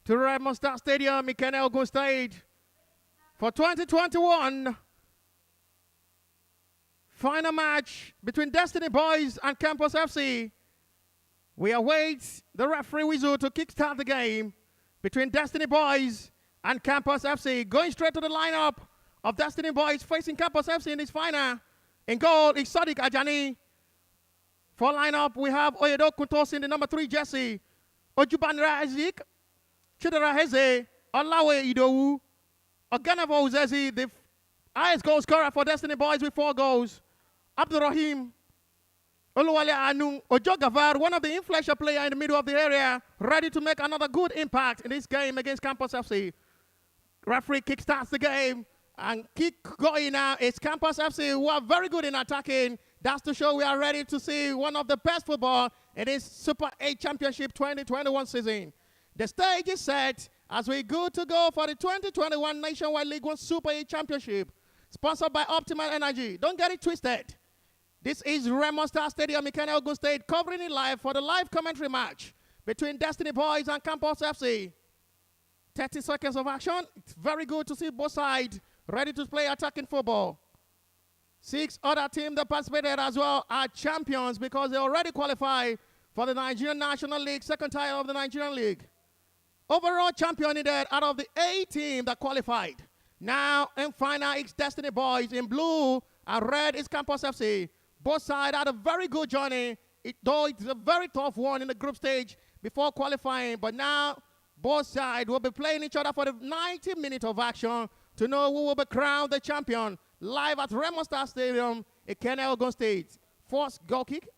to Redmond Star Stadium in Ogun State for 2021 final match between Destiny Boys and Campos FC. We await the referee whistle to kickstart the game between Destiny Boys and Campos FC. Going straight to the lineup of Destiny Boys facing Campos FC in this final. In goal is Sadiq Ajani. For lineup, we have Oyedo Kuntos in the number 3 jersey. Ojubanra Ezik, Chidera Heze, Olawe Idowu, Oganavo Uzezi, the highest goal scorer for Destiny Boys with 4 goals. Abdurrahim, Oluwale Anu, Ojo Gavar, one of the influential players in the middle of the area, ready to make another good impact in this game against Campos FC. Referee kickstarts the game and keep going now. It's Campos FC who are very good in attacking. That's to show we are ready to see one of the best football in this Super 8 Championship 2021 season. The stage is set as we good to go for the 2021 Nationwide League 1 Super 8 Championship, sponsored by Optimal Energy. Don't get it twisted. This is Redmond Star Stadium in Ogun State, covering it live for the live commentary match between Destiny Boys and Campos FC. 30 seconds of action. It's very good to see both sides ready to play attacking football. 6 other teams that participated as well are champions because they already qualified for the Nigerian National League, second tier of the Nigerian League. Overall champion needed out of the 8 teams that qualified. Now in final, it's Destiny Boys in blue and red is Campos FC. Both sides had a very good journey, though it's a very tough one in the group stage before qualifying. But now both sides will be playing each other for the 90 minutes of action to know who will be crowned the champion. Live at Redmond Star Stadium in Ogun State. First goal kick.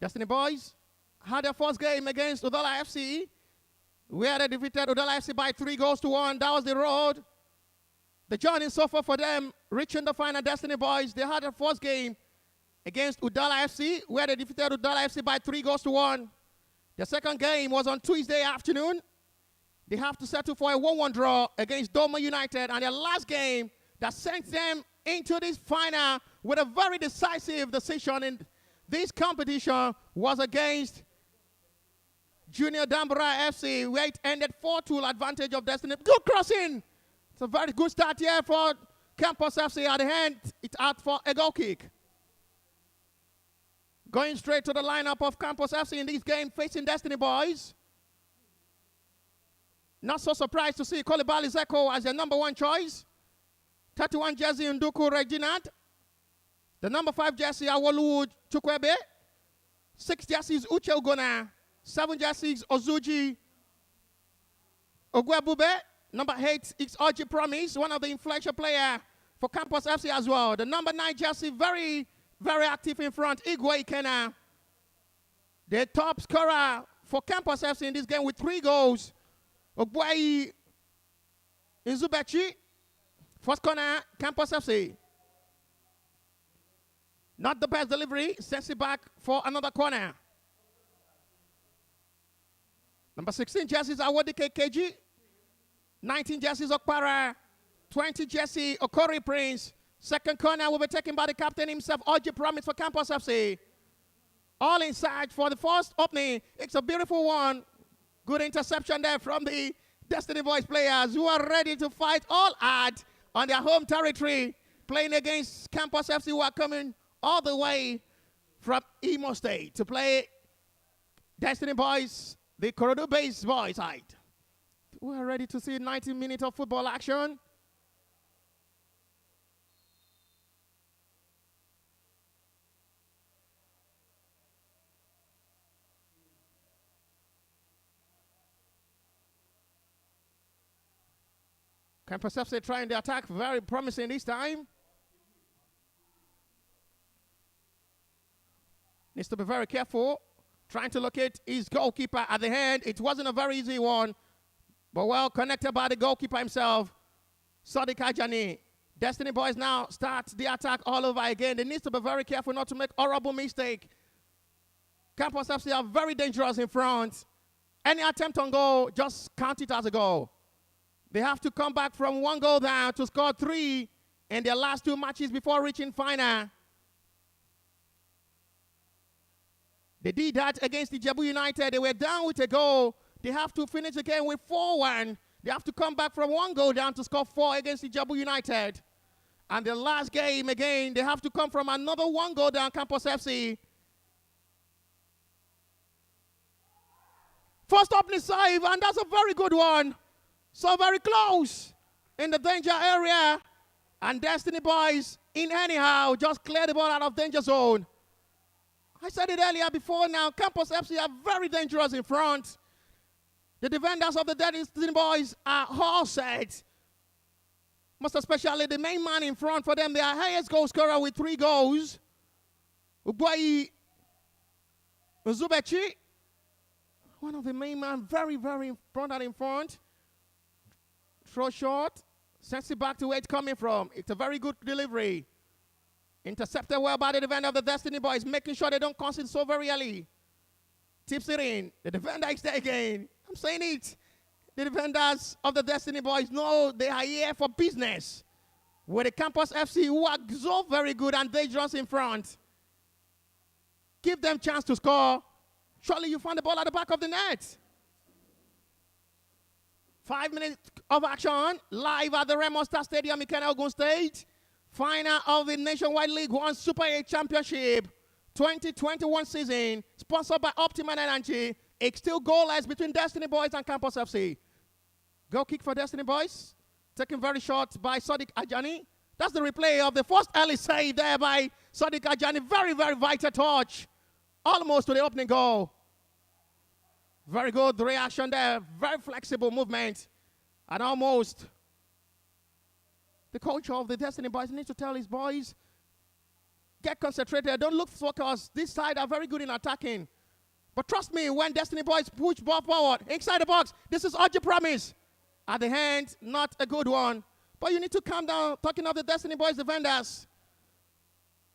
Destiny Boys had their first game against Udala FC, where they defeated Udala FC by 3-1. That was the road. The journey so far for them, reaching the final. Destiny Boys, they had their first game against Udala FC, where they defeated Udala FC by 3-1. The second game was on Tuesday afternoon. They have to settle for a 1-1 draw against Doma United. And their last game that sent them into this final with a very decisive decision in this competition was against Junior Dambara FC, where it ended 4-2 advantage of Destiny. Good crossing. It's a very good start here for Campos FC. At the end, it's out for a goal kick. Going straight to the lineup of Campos FC in this game facing Destiny Boys. Not so surprised to see Kolibali Zeko as their number 1 choice. 31 jersey Nduku Reginald. The number 5 jersey Awolu Chukwebe. 6 jerseys Uche Ugona. 7 jerseys Ozuji Ogwebube. Number 8 is Oji Promise, one of the influential players for Campos FC as well. The number 9 jersey, very, very active in front, Igwe Ikena. The top scorer for Campos FC in this game with 3 goals. Ogwai Izubechi, first corner, Campos FC. Not the best delivery, sends it back for another corner. Number 16 jerseys Awadike KG, 19 jerseys Okpara, 20 jersey Okori Prince. Second corner will be taken by the captain himself, Oji Promise for Campos FC. All inside for the first opening. It's a beautiful one. Good interception there from the Destiny Boys players who are ready to fight all out on their home territory, playing against Campos FC, who are coming all the way from Imo State to play Destiny Boys, the Korodu-based boys side. We are ready to see 90 minutes of football action. Campos FC trying the attack, very promising this time. Needs to be very careful, trying to locate his goalkeeper at the end. It wasn't a very easy one, but well connected by the goalkeeper himself, Sadiq Ajani. Destiny Boys now start the attack all over again. They need to be very careful not to make horrible mistake. Campos FC are very dangerous in front. Any attempt on goal, just count it as a goal. They have to come back from 1 goal down to score 3 in their last 2 matches before reaching final. They did that against the Jabu United. They were down with a goal. They have to finish the game with 4-1. They have to come back from 1 goal down to score 4 against the Jabu United. And the last game, again, they have to come from another 1 goal down, Campos FC. First opening save, and that's a very good one. So very close in the danger area. And Destiny Boys, in anyhow, just clear the ball out of danger zone. I said it earlier before now, Campos FC are very dangerous in front. The defenders of the Destiny Boys are all set. Most especially the main man in front for them, their highest goal scorer with 3 goals. Ugwai Uzubechi, one of the main men, very, very important in front. Throw short, sends it back to where it's coming from. It's a very good delivery. Intercepted well by the defender of the Destiny Boys, making sure they don't concede so very early. Tips it in. The defender is there again. I'm saying it. The defenders of the Destiny Boys know they are here for business. With the Campos FC, who are so very good and dangerous in front. Give them chance to score. Surely you find the ball at the back of the net. 5 minutes of action, live at the Remo Star Stadium in Ogun State. Final of the Nationwide League 1 Super 8 Championship 2021 season, sponsored by Optimal Energy. It's still goalless between Destiny Boys and Campos FC. Goal kick for Destiny Boys. Taken very short by Sadiq Ajani. That's the replay of the first early save there by Sadiq Ajani. Very, very vital touch. Almost to the opening goal. Very good reaction there. Very flexible movement. And almost the coach of the Destiny Boys needs to tell his boys, get concentrated. Don't look focused. This side are very good in attacking. But trust me, when Destiny Boys push ball forward, inside the box, this is Audrey Promise. At the hand, not a good one. But you need to calm down, talking of the Destiny Boys defenders.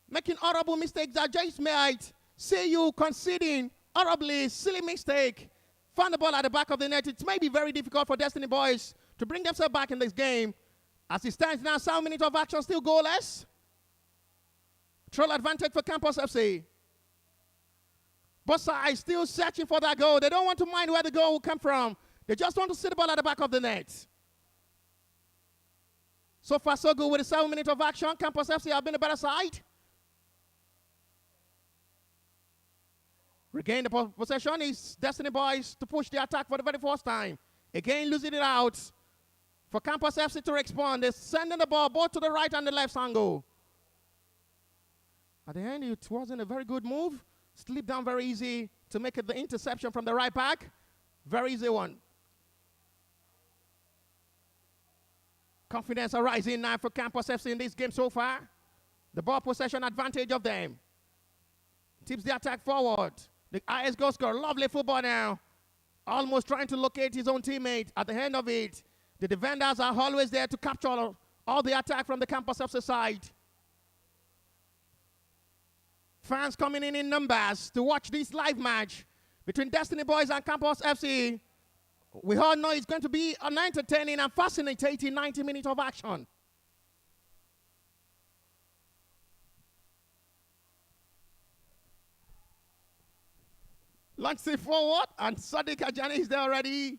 Making horrible mistakes that just might see you conceding horribly, silly mistake. Found the ball at the back of the net. It may be very difficult for Destiny Boys to bring themselves back in this game. As it stands now, 7 minutes of action, still goalless. Troll advantage for Campos FC. Both sides still searching for that goal. They don't want to mind where the goal will come from. They just want to see the ball at the back of the net. So far, so good with the 7 minutes of action. Campos FC have been the better side. Regain the possession is Destiny Boys to push the attack for the very first time. Again, losing it out. For Campos FC to respond, they're sending the ball both to the right and the left angle. At the end, it wasn't a very good move. Slipped down very easy to make it the interception from the right back. Very easy one. Confidence arising now for Campos FC in this game so far. The ball possession advantage of them. Tips the attack forward. The highest goal scorer, lovely football now. Almost trying to locate his own teammate. At the end of it, the defenders are always there to capture all the attack from the Campos FC side. Fans coming in numbers to watch this live match between Destiny Boys and Campos FC. We all know it's going to be an entertaining and fascinating 90 minutes of action. Launch it forward, and Sadiq Ajani is there already,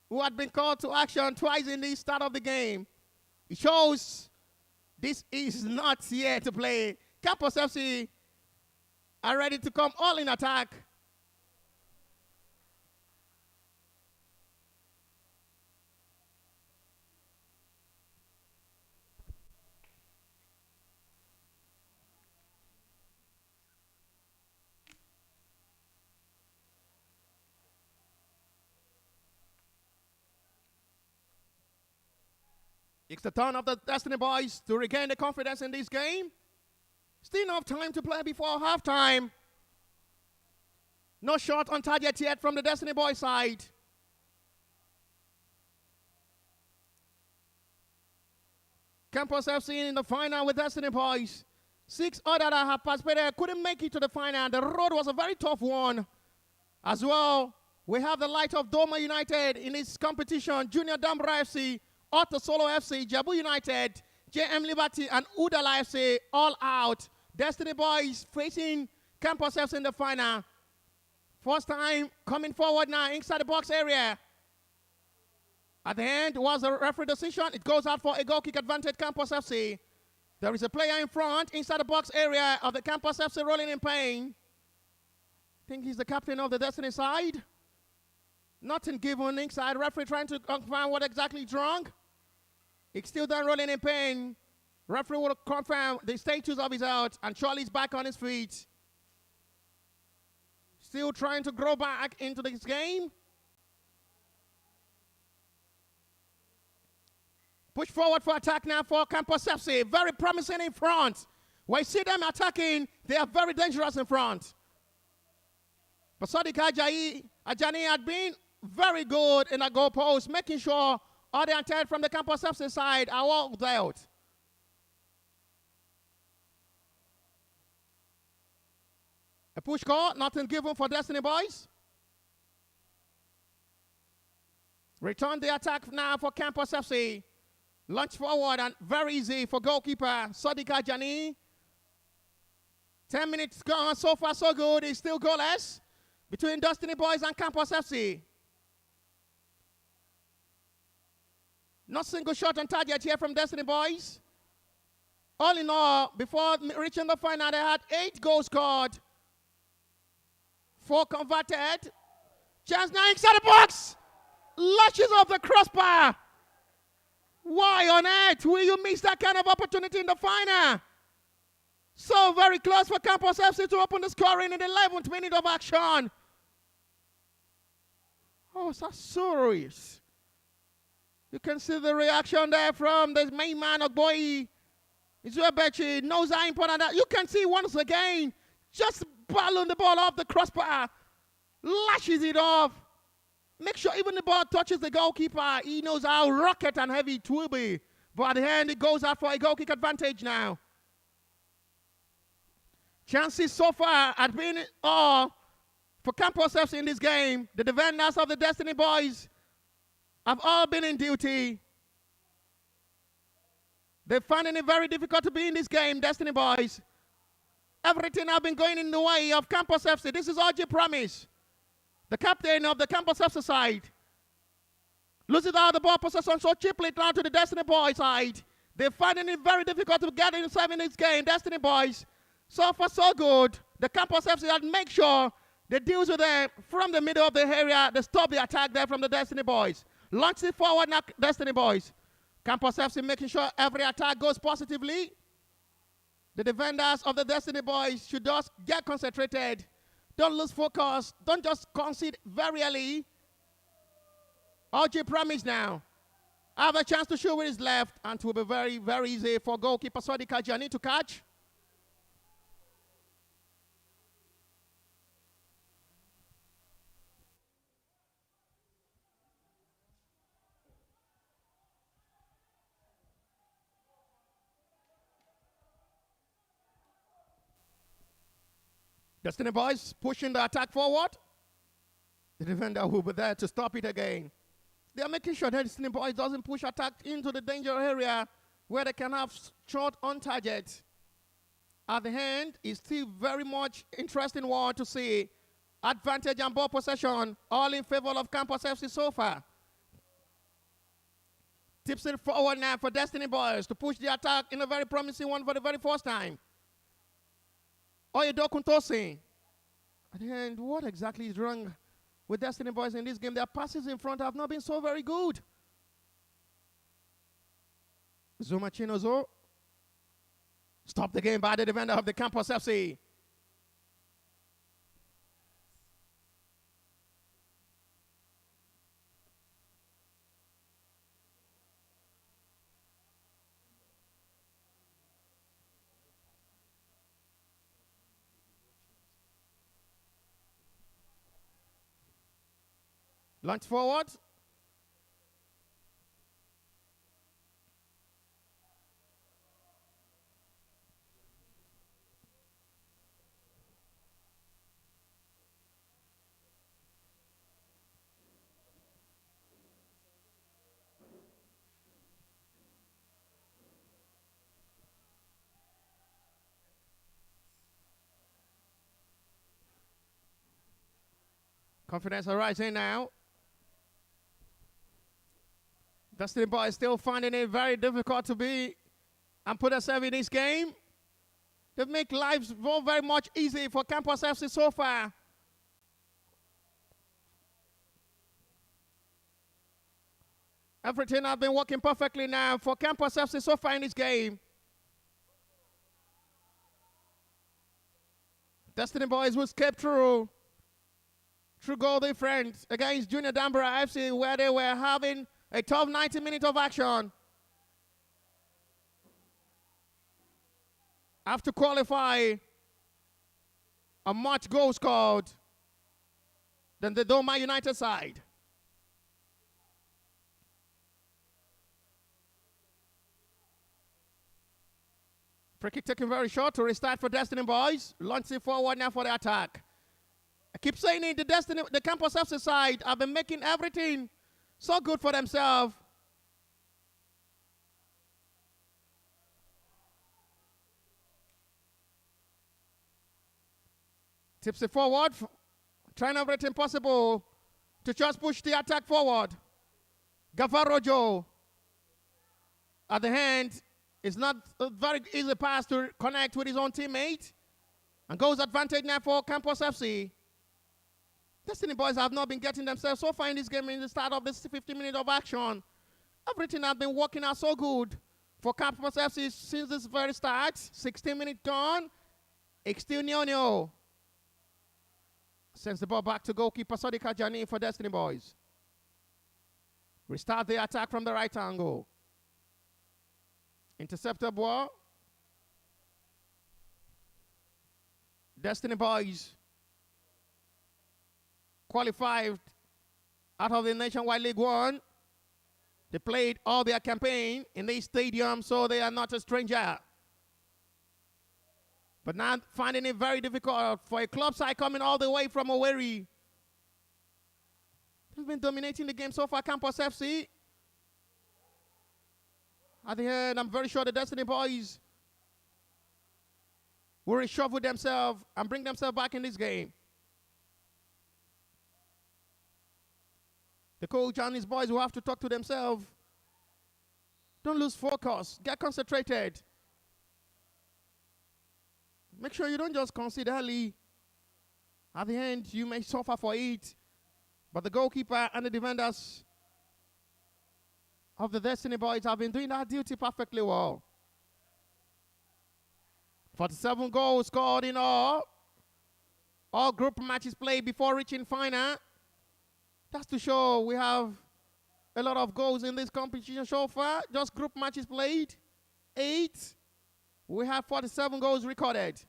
who had been called to action twice in the start of the game. It shows this is not here to play. Campos FC are ready to come all in attack. It's the turn of the Destiny Boys to regain the confidence in this game. Still enough time to play before halftime. No shot on target yet from the Destiny Boys side. Campos FC in the final with Destiny Boys. 6 others that have participated couldn't make it to the final. The road was a very tough one. As well, we have the light of Doma United in this competition. Junior Dambra FC, Otto Solo FC, Jabu United, JM Liberty, and Udala FC all out. Destiny Boys facing Campos FC in the final. First time coming forward now inside the box area. At the end was a referee decision. It goes out for a goal kick advantage, Campos FC. There is a player in front inside the box area of the Campos FC rolling in pain. I think he's the captain of the Destiny side. Nothing given inside. Referee trying to confirm what exactly is wrong. He's still done rolling in pain. Referee will confirm the status of his health, and Charlie's back on his feet. Still trying to grow back into this game. Push forward for attack now for Campos FC. Very promising in front. When you see them attacking, they are very dangerous in front. But Sadiq Ajani had been very good in the goal post, making sure all the attacks from the Campos FC side are well dealt. A push call, nothing given for Destiny Boys. Return the attack now for Campos FC. Launch forward and very easy for goalkeeper Sadiq Ajani. 10 minutes gone, so far so good. It's still goalless between Destiny Boys and Campos FC. Not single shot on target here from Destiny Boys. All in all, before reaching the final, they had 8 goals scored, 4 converted. Chance now inside the box. Lashes off the crossbar. Why on earth will you miss that kind of opportunity in the final? So very close for Campos FC to open the scoring in the 11th minute of action. Oh, that's serious. You can see the reaction there from the main man, Ogboyi. Izuebechi knows how important that. You can see once again, just balling the ball off the crossbar, lashes it off. Make sure even the ball touches the goalkeeper. He knows how rocket and heavy it will be. But at the end, it goes out for a goal kick advantage now. Chances so far had been all for Campos FC in this game. The defenders of the Destiny Boys have all been in duty. They're finding it very difficult to be in this game, Destiny Boys. Everything has been going in the way of Campos FC. This is RJ Promise, the captain of the Campos FC side. Loses out the ball possession so cheaply down to the Destiny Boys side. They're finding it very difficult to get inside in this game, Destiny Boys. So far, so good. The Campos FC had make sure they deals with them from the middle of the area. They stop the attack there from the Destiny Boys. Launch it forward now, Destiny Boys. Campos FC making sure every attack goes positively. The defenders of the Destiny Boys should just get concentrated. Don't lose focus. Don't just concede very early. RJ Promise now have a chance to shoot with his left, and it will be very, very easy for goalkeeper Sadiq Ajani to catch. Destiny Boys pushing the attack forward. The defender will be there to stop it again. They are making sure that Destiny Boys doesn't push attack into the danger area where they can have shot on target. At the end, it's still very much interesting one to see. Advantage and ball possession, all in favor of Campos FC so far. Tips it forward now for Destiny Boys to push the attack in a very promising one for the very first time. Oyedo Kuntosi. At the end, what exactly is wrong with Destiny Boys in this game? Their passes in front have not been so very good. Zuma Chinozo. Stop the game by the defender of the Campos FC. Launch forward. Confidence arising now. Destiny Boys still finding it very difficult to be and put themselves in this game. They've made lives very much easy for Campos FC so far. Everything has been working perfectly now for Campos FC so far in this game. Destiny Boys will escape through goal difference against Junior Danborough FC, where they were having a tough 90 minutes of action. Have to qualify a much goal scored than the Doma United side. Free kick taken very short to restart for Destiny Boys. Launching forward now for the attack. I keep saying it, the Campos FC side have been making everything so good for themselves. Tips it forward, trying everything possible to just push the attack forward. Gavarojo at the hand. It's not a very easy pass to connect with his own teammate. And goes advantage now for Campos FC. Destiny Boys have not been getting themselves so far in this game in the start of this 50 minutes of action. Everything has been working out so good for Campos FC since this very start. 16 minutes gone. It's still 0-0. Sends the ball back to goalkeeper Sadiqa Jani for Destiny Boys. Restart the attack from the right angle. Interceptor ball. Destiny Boys qualified out of the Nationwide League One. They played all their campaign in this stadium, so they are not a stranger. But now finding it very difficult for a club side coming all the way from Owerri. They've been dominating the game so far, Campos FC. At the end, I'm very sure the Destiny Boys will reshuffle themselves and bring themselves back in this game. The coach and his boys will have to talk to themselves. Don't lose focus. Get concentrated. Make sure you don't just concede early. At the end, you may suffer for it. But the goalkeeper and the defenders of the Destiny Boys have been doing that duty perfectly well. 47 goals scored in all group matches played before reaching final. That's to show we have a lot of goals in this competition so far. Just group matches played, 8. We have 47 goals recorded.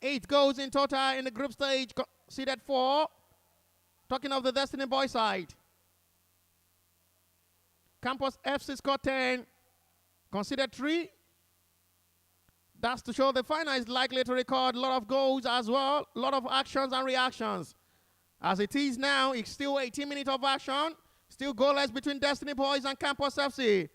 8 goals in total in the group stage, seeded 4. Talking of the Destiny Boy side. Campos FC scored 10, considered 3. That's to show the final is likely to record a lot of goals as well, a lot of actions and reactions. As it is now, it's still 18 minutes of action, still goalless between Destiny Boys and Campos FC.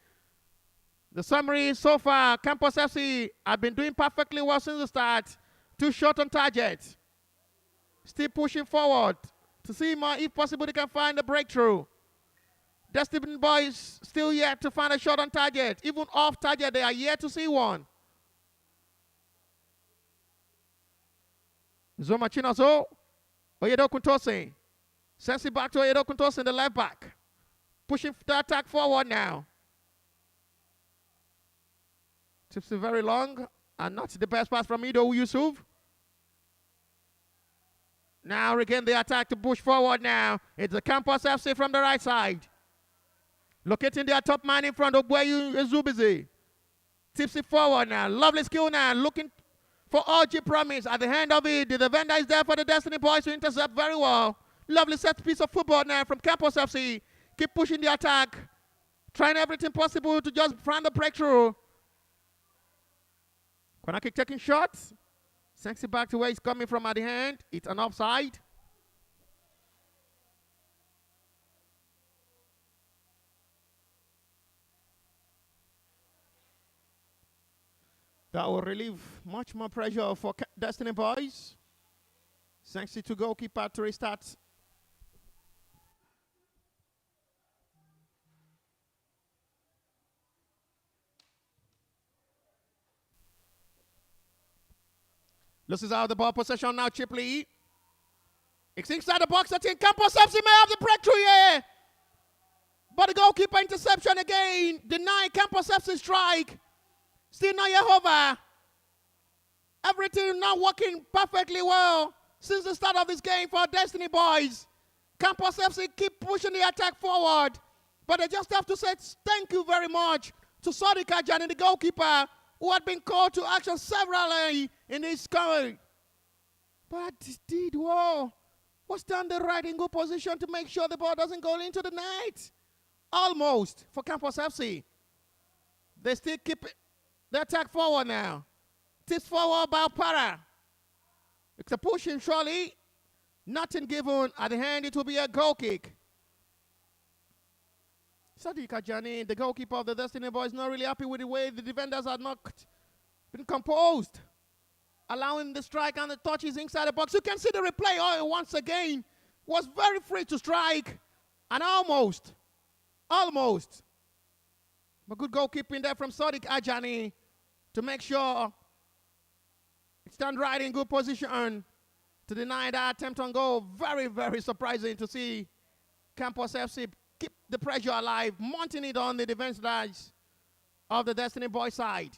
The summary is so far, Campos FC have been doing perfectly well since the start. 2 shot on target. Still pushing forward to see if possible they can find a breakthrough. Destiny Boys still yet to find a shot on target. Even off target, they are yet to see one. Zoma Chinazo, Oyedo Kuntose. Sends it back to Oyedo Kuntose, the left back. Pushing the attack forward now. Tips it very long, and not the best pass from Ido Yusuf. Now regain the attack to push forward now. It's the Campos FC from the right side. Locating their top man in front of Boyu Ezubizi. Tips it forward now. Lovely skill now. Looking for RG Promise. At the hand of it, the defender is there for the Destiny Boys to intercept very well. Lovely set piece of football now from Campos FC. Keep pushing the attack. Trying everything possible to just find the breakthrough. Corner kick taking shots. Sends it back to where he's coming from at the hand. It's an offside. That will relieve much more pressure for Destiny Boys. Thanks to goalkeeper to restart. Loses out the ball possession now, Chipley. It's inside the box. I think Campos FC may have the breakthrough here. But the goalkeeper interception again. Deny Campos FC strike. Still not yet over. Everything not working perfectly well since the start of this game for Destiny Boys. Campos FC keep pushing the attack forward. But they just have to say thank you very much to Sadiq Ajani, the goalkeeper, who had been called to action severally in this scoring. But did well. Was down the right in good position to make sure the ball doesn't go into the net. Almost for Campos FC. They still keep the attack forward now. Tips forward by Para. It's a pushing surely. Nothing given at the hand. It will be a goal kick. Sadiq Ajani, the goalkeeper of the Destiny Boys, not really happy with the way the defenders are not been composed. Allowing the strike and the touches inside the box. You can see the replay once again. Was very free to strike. And almost. But good goalkeeping there from Sadiq Ajani to make sure it stand right in good position to deny that attempt on goal. Very, very surprising to see Campos FC keep the pressure alive, mounting it on the defense lines of the Destiny Boy side.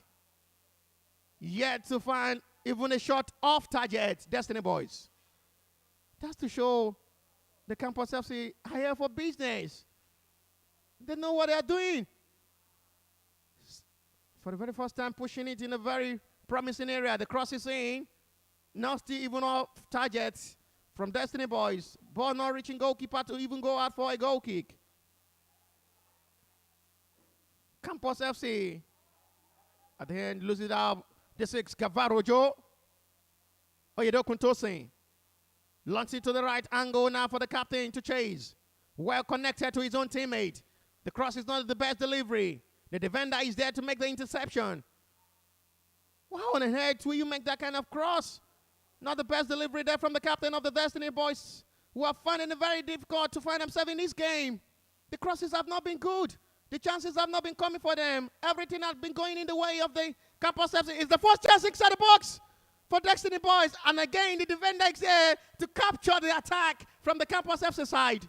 Yet to find even a shot off target, Destiny Boys. That's to show the Campos FC are here for business. They know what they are doing. For the very first time, pushing it in a very promising area. The cross is in. Now still even off targets from Destiny Boys. Ball not reaching goalkeeper to even go out for a goal kick. Campos FC at the end loses it out. This is Gavarojo. Oyedo Kuntosin. Launches it to the right angle now for the captain to chase. Well connected to his own teammate. The cross is not the best delivery. The defender is there to make the interception. How on earth will you make that kind of cross? Not the best delivery there from the captain of the Destiny Boys, who are finding it very difficult to find themselves in this game. The crosses have not been good. The chances have not been coming for them. Everything has been going in the way of the Campos FC. It's the first chance inside the box for Destiny Boys. And again, the defender is there to capture the attack from the Campos FC side.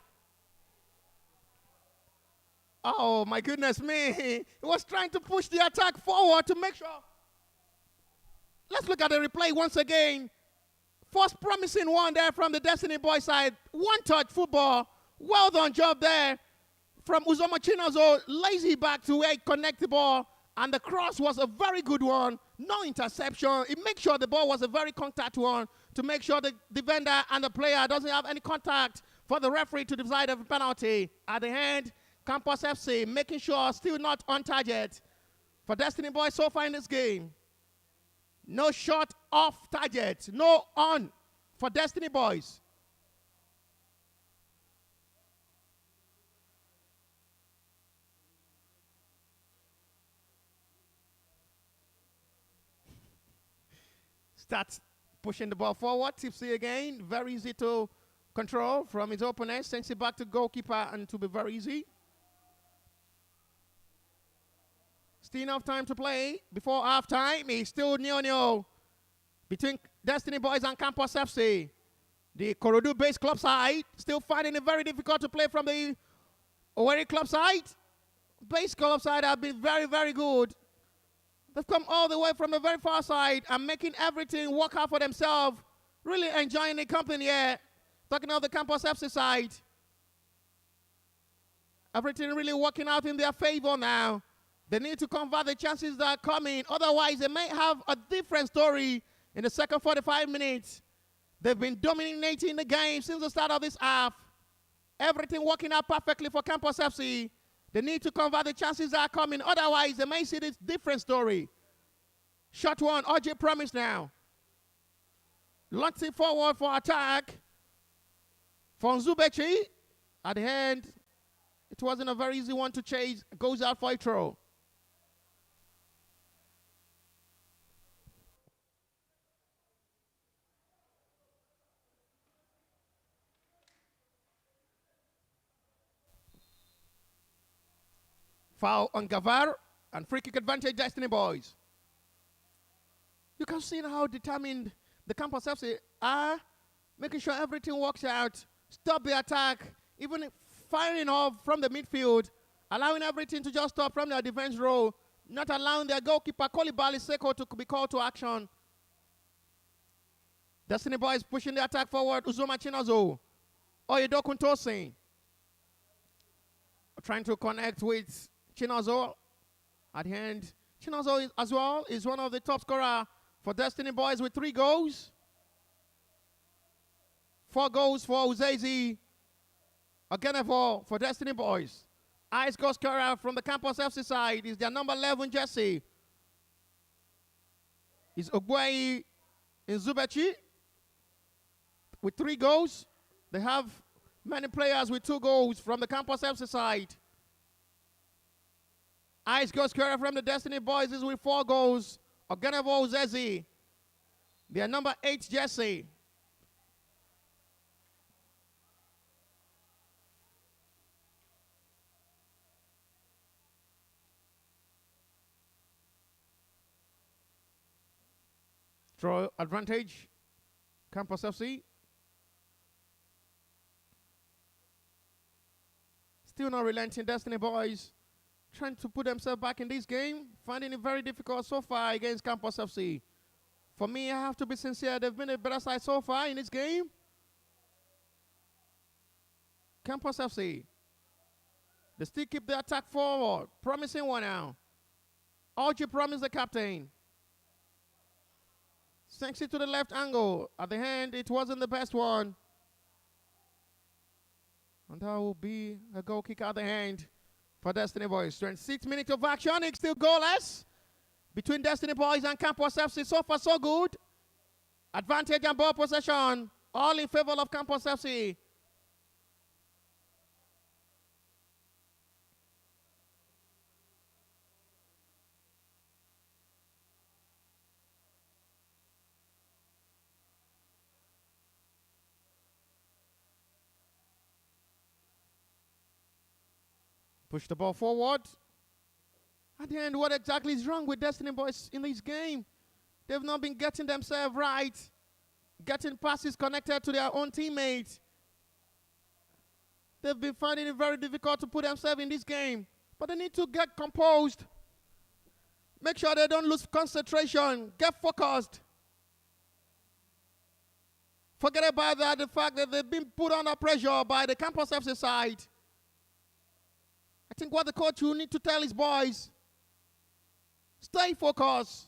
Oh, my goodness me. He was trying to push the attack forward to make sure. Let's look at the replay once again. First promising one there from the Destiny Boys side. One-touch football. Well done job there from Uzoma Chinozo. Lazy back to where he connect the ball. And the cross was a very good one. No interception. It makes sure the ball was a very contact one to make sure the defender and the player doesn't have any contact for the referee to decide of a penalty. At the end, Campos FC making sure still not on target for Destiny Boys so far in this game. No shot off target. No on for Destiny Boys. Starts pushing the ball forward. Tipsy again. Very easy to control from his opponent. Sends it back to goalkeeper and to be very easy. Still enough time to play before halftime. It's still 0-0 between Destiny Boys and Campos FC. The Korodu-based club side still finding it very difficult to play from the Owerri club side. Base club side have been very, very good. They've come all the way from the very far side and making everything work out for themselves. Really enjoying the company here. Talking about the Campos FC side. Everything really working out in their favor now. They need to convert the chances that are coming. Otherwise, they may have a different story in the second 45 minutes. They've been dominating the game since the start of this half. Everything working out perfectly for Campos FC. They need to convert the chances that are coming. Otherwise, they may see this different story. Shot one, RJ Promise now. Launching forward for attack. From Zubechi. At the end, it wasn't a very easy one to chase. Goes out for a throw. Foul on Gavar and free kick advantage Destiny Boys. You can see how determined the Campos FC are, making sure everything works out, stop the attack, even firing off from the midfield, allowing everything to just stop from their defense row, not allowing their goalkeeper, Kolibali Seko, to be called to action. Destiny Boys pushing the attack forward, Uzoma Chinazo, Oyedoku Tosin, trying to connect with Chinazo at the end. Chinazo as well is one of the top scorers for Destiny Boys with 3 goals. 4 goals for Uzezi. Again for Destiny Boys. Ice goal scorer from the Campos FC side is their number 11 jersey. Is Ogwai Nzubechi with 3 goals. They have many players with 2 goals from the Campos FC side. Ice goal scorer from the Destiny Boys is with 4 goals. Ogenevo Uzezi, their number 8 jersey. Draw advantage, Campos FC. Still not relenting, Destiny Boys trying to put themselves back in this game, finding it very difficult so far against Campos FC. For me, I have to be sincere, they've been a better side so far in this game. Campos FC, they still keep the attack forward, promising one now. Archie promised the captain. Sinks it to the left angle. At the hand, it wasn't the best one. And that will be a goal kick at the hand for Destiny Boys. 26 minutes of action. It's still goalless between Destiny Boys and Campos FC. So far, so good. Advantage and ball possession. All in favor of Campos FC. Push the ball forward. At the end, what exactly is wrong with Destiny Boys in this game? They've not been getting themselves right, getting passes connected to their own teammates. They've been finding it very difficult to put themselves in this game. But they need to get composed. Make sure they don't lose concentration. Get focused. Forget about that, the fact that they've been put under pressure by the Campos FC side. I think what the coach will need to tell his boys, stay focused.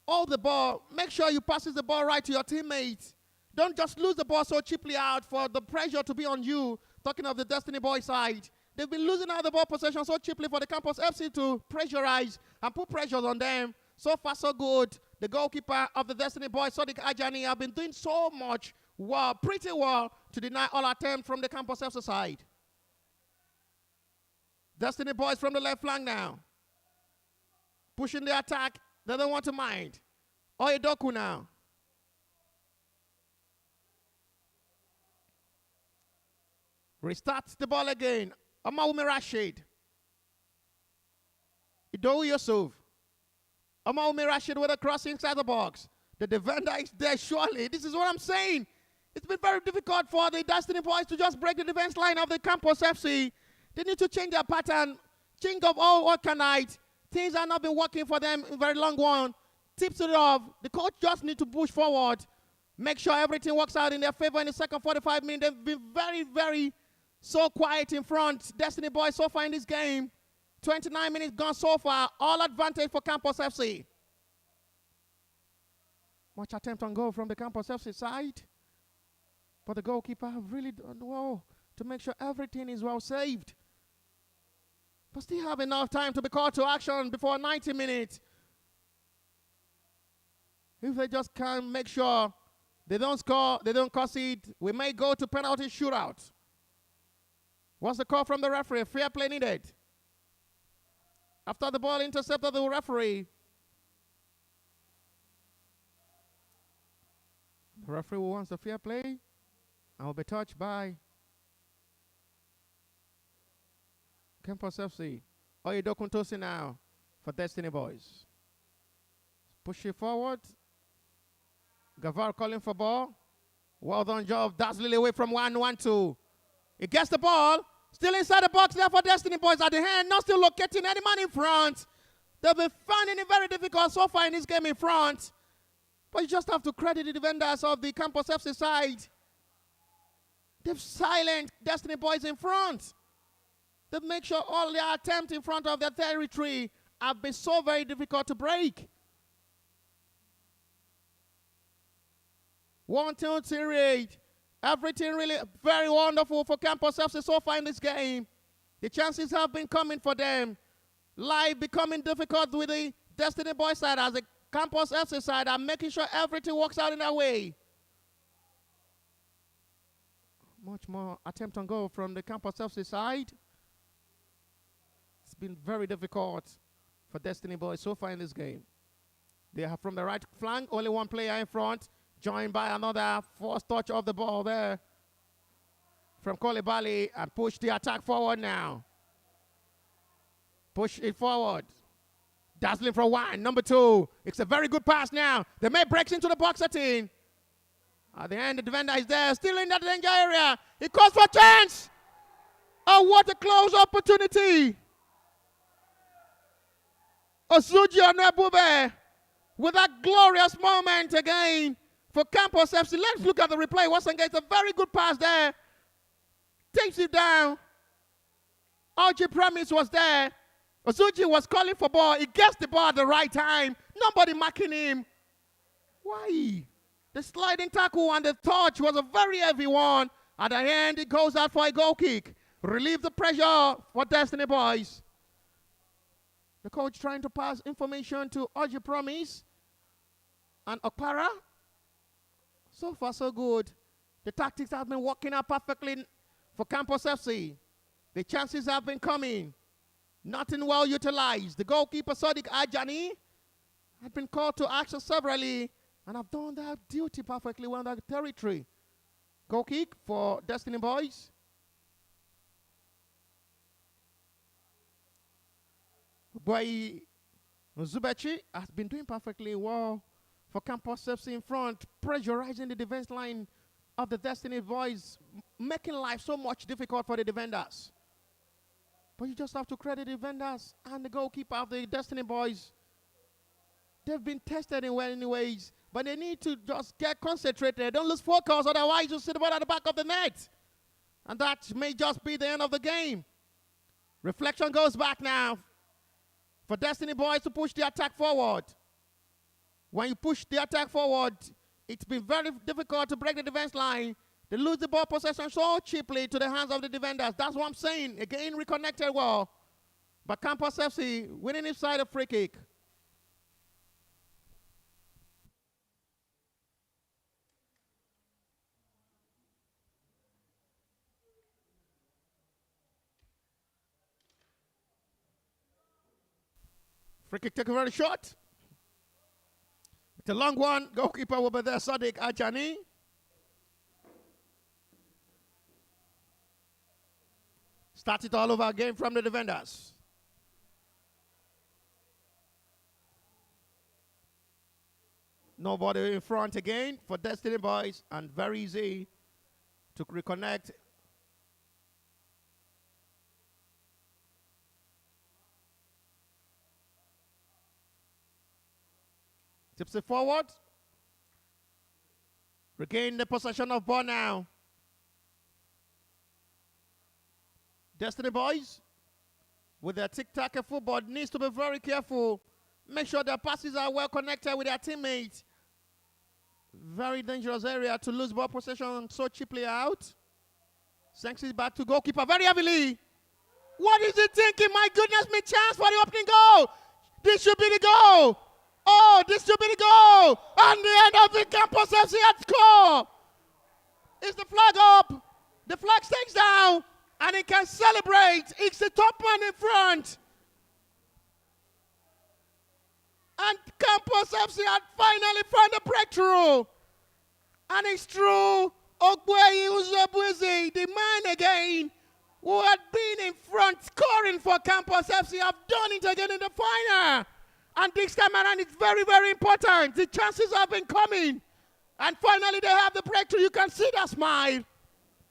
Hold the ball. Make sure you passes the ball right to your teammates. Don't just lose the ball so cheaply out for the pressure to be on you. Talking of the Destiny Boy side. They've been losing out the ball possession so cheaply for the Campos FC to pressurize and put pressures on them. So far, so good. The goalkeeper of the Destiny Boys, Sadiq Ajani, have been doing so much well, pretty well, to deny all attempts from the Campos FC side. Destiny Boys from the left flank now. Pushing the attack. They don't want to mind. Oyedoku now. Restarts the ball again. Amaoumi Rashid. Idou Yusuf. Amaoumi Rashid with a cross inside the box. The defender is there surely. This is what I'm saying. It's been very difficult for the Destiny Boys to just break the defense line of the Campos FC. They need to change their pattern. Think of all organized. Things are not been working for them in a very long one. Tips it off. The coach just need to push forward. Make sure everything works out in their favor in the second 45 minutes. They've been very, very so quiet in front. Destiny Boys so far in this game. 29 minutes gone so far. All advantage for Campos FC. Much attempt on goal from the Campos FC side. But the goalkeeper have really done well to make sure everything is well saved. But still have enough time to be called to action before 90 minutes. If they just can make sure they don't score, they don't concede, we may go to penalty shootout. What's the call from the referee? Fair play needed. After the ball intercepted the referee. The referee wants a fair play and will be touched by Campos FC. Oyedokuntosi now for Destiny Boys. Push it forward. Gavar calling for ball. Well done job. Dazzling away from 1-1-2. He gets the ball. Still inside the box there for Destiny Boys at the hand. Not still locating any man in front. They've been finding it very difficult so far in this game in front. But you just have to credit the defenders of the Campos FC side. They've silenced Destiny Boys in front. They've made sure all their attempts in front of their territory have been so very difficult to break. 1-2 rate. Everything really very wonderful for Campos FC so far in this game. The chances have been coming for them. Life becoming difficult with the Destiny Boys side as the Campos FC side are making sure everything works out in their way. Much more attempt on goal from the Campos FC side. It's been very difficult for Destiny Boys so far in this game. They have from the right flank, only one player in front, joined by another forced touch of the ball there from Kolibali, and push the attack forward now. Push it forward. Dazzling from 1, number 2. It's a very good pass now. They may breaks into the box 13. At the end, the defender is there, still in that danger area. He calls for chance. Oh, what a close opportunity. Osuji Onebube with that glorious moment again for Campos FC. Let's look at the replay once again. It's a very good pass there. Takes it down. RG Promise was there. Osuji was calling for ball. He gets the ball at the right time. Nobody marking him. Why? The sliding tackle and the touch was a very heavy one. At the end, it goes out for a goal kick. Relieve the pressure for Destiny Boys. The coach trying to pass information to RG Promise and Okpara. So far, so good. The tactics have been working out perfectly for Campos FC. The chances have been coming. Nothing well utilized. The goalkeeper, Sadiq Ajani, had been called to action severally and have done their duty perfectly well in that territory. Goal kick for Destiny Boys. Boy Zubechi has been doing perfectly well for Campos FC in front, pressurizing the defense line of the Destiny Boys, making life so much difficult for the defenders. But you just have to credit the defenders and the goalkeeper of the Destiny Boys. They've been tested in many ways, but they need to just get concentrated. Don't lose focus, otherwise you'll see the ball at the back of the net. And that may just be the end of the game. Reflection goes back now for Destiny Boys to push the attack forward. When you push the attack forward, it's been very difficult to break the defense line. They lose the ball possession so cheaply to the hands of the defenders. That's what I'm saying. Again, reconnected well. But Campos FC winning inside a free kick. Free kick taken very short. It's a long one. Goalkeeper will be there, Sadiq Ajani. Start it all over again from the defenders. Nobody in front again for Destiny Boys, and very easy to reconnect. Tips it forward. Regain the possession of ball now. Destiny Boys, with their tic-tac football, needs to be very careful. Make sure their passes are well connected with their teammates. Very dangerous area to lose ball possession so cheaply out. Sends it back to goalkeeper very heavily. What is he thinking? My goodness me, chance for the opening goal. This should be the goal. Oh, this should be the goal. And the end of the Campos FC at score. Is the flag up? The flag stays down. And he can celebrate. It's the top man in front. And Campos FC had finally found a breakthrough. And it's true. Ogbueyi Uzobuezi, the man again, who had been in front scoring for Campos FC, have done it again in the final. And this time around, it's very, very important. The chances have been coming. And finally, they have the breakthrough. You can see that smile.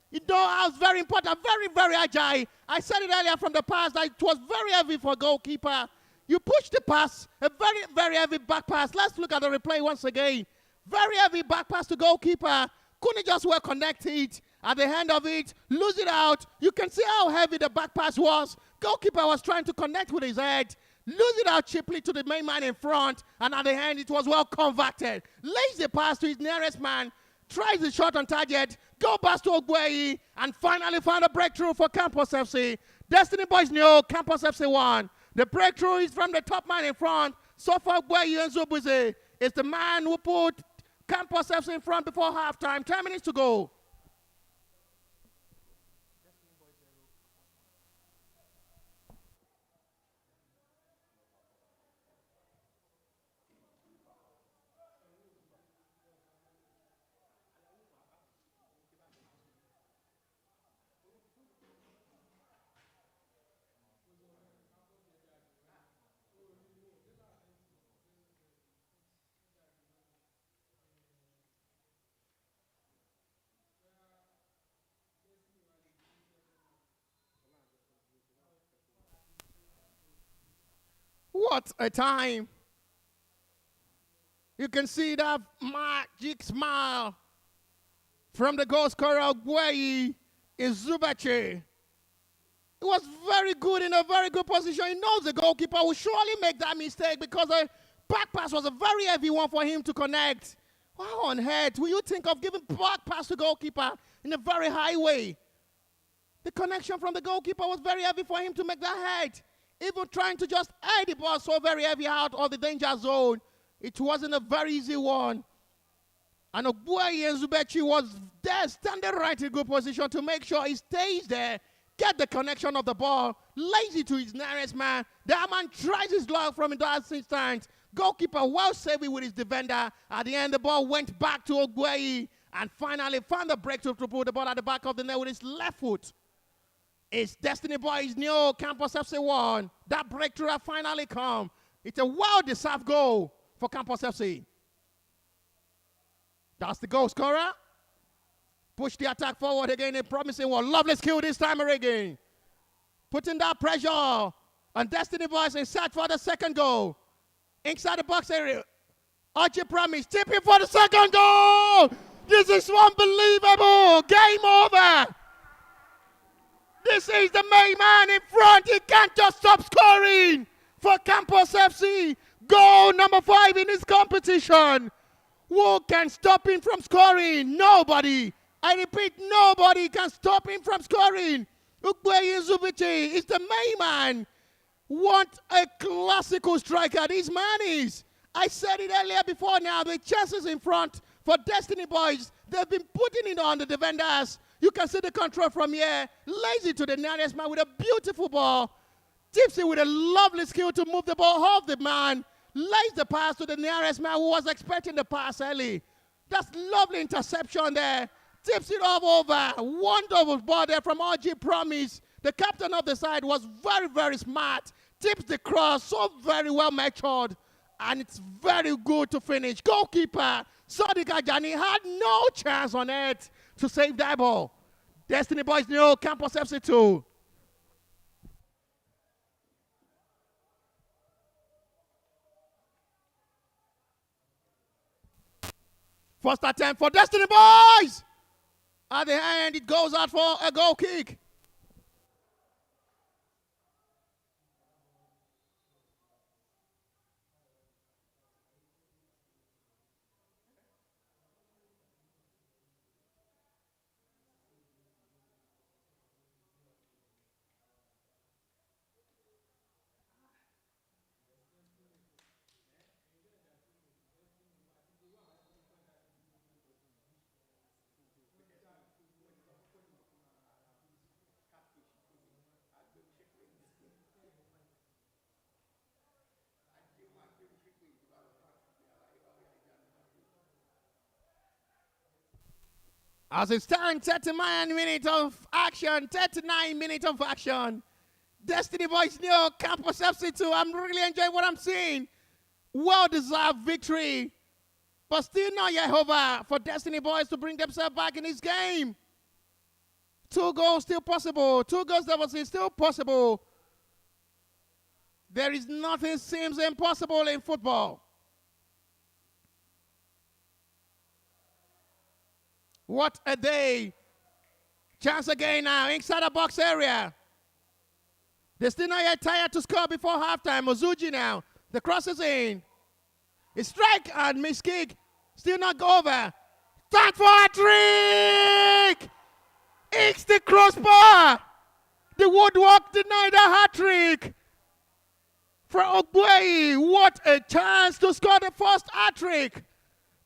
You know how it's very important, very, very agile. I said it earlier from the pass that it was very heavy for goalkeeper. You push the pass, a very, very heavy back pass. Let's look at the replay once again. Very heavy back pass to goalkeeper. Couldn't just well connect it. At the end of it, lose it out. You can see how heavy the back pass was. Goalkeeper was trying to connect with his head. Lose it out cheaply to the main man in front. And at the end, it was well converted. Lays the pass to his nearest man. Tries the shot on target. Go back to Ogbueyi. And finally found a breakthrough for Campos FC. Destiny Boys knew Campos FC won. The breakthrough is from the top man in front. So far, Ogbueyi and Zobuze is the man who put Campos FC in front before halftime. 10 minutes to go. What a time. You can see that magic smile from the goal scorer Ogbueyi in Zubache. It was very good, in a very good position. He knows the goalkeeper will surely make that mistake because the back pass was a very heavy one for him to connect. How on earth will you think of giving back pass to goalkeeper in a very high way? The connection from the goalkeeper was very heavy for him to make that head. Even trying to just head the ball so very heavy out of the danger zone. It wasn't a very easy one. And Ogbueyi and Zubechi was there, standing right in good position to make sure he stays there, get the connection of the ball, lays it to his nearest man. That man tries his luck from that instance. Goalkeeper well saving with his defender. At the end, the ball went back to Ogbueyi and finally found the breakthrough to put the ball at the back of the net with his left foot. It's Destiny Boys new Campos FC 1. That breakthrough has finally come. It's a well-deserved goal for Campos FC. That's the goal scorer. Push the attack forward again. A promising one. Lovely skill this time again. Putting that pressure on Destiny Boys and search for the second goal. Inside the box area. Archie Promise tipping for the second goal. This is unbelievable. Game over. This is the main man in front. He can't just stop scoring for Campos FC. Goal number 5 in this competition. Who can stop him from scoring? Nobody. I repeat, nobody can stop him from scoring. Ogbueyi Zubichi is the main man. What a classical striker this man is. I said it earlier before now. The chances in front for Destiny Boys, they've been putting it on the defenders. You can see the control from here. Lays it to the nearest man with a beautiful ball. Tips it with a lovely skill to move the ball off the man. Lays the pass to the nearest man who was expecting the pass early. That's lovely interception there. Tips it off over. Wonderful ball there from RG Promise. The captain of the side was very, very smart. Tips the cross so very well matured. And it's very good to finish. Goalkeeper Sadiq Ajani had no chance on it to save that ball. Destiny Boys new Campos FC 2. First attempt for Destiny Boys. At the end, it goes out for a goal kick. As it stands, 39 minutes of action, 39 minutes of action. Destiny Boys nil, Campos FC 2. I'm really enjoying what I'm seeing. Well-deserved victory. But still not yet over for Destiny Boys to bring themselves back in this game. 2 goals still possible. 2 goals deficit still possible. There is nothing seems impossible in football. What a day. Chance again now inside the box area. They're still not yet tired to score before halftime. Ozuji now. The cross is in. A strike and miss kick. Still not go over. Start for a trick. It's the crossbar. The woodwork denied a hat-trick. For Ogbuehi, what a chance to score the first hat-trick.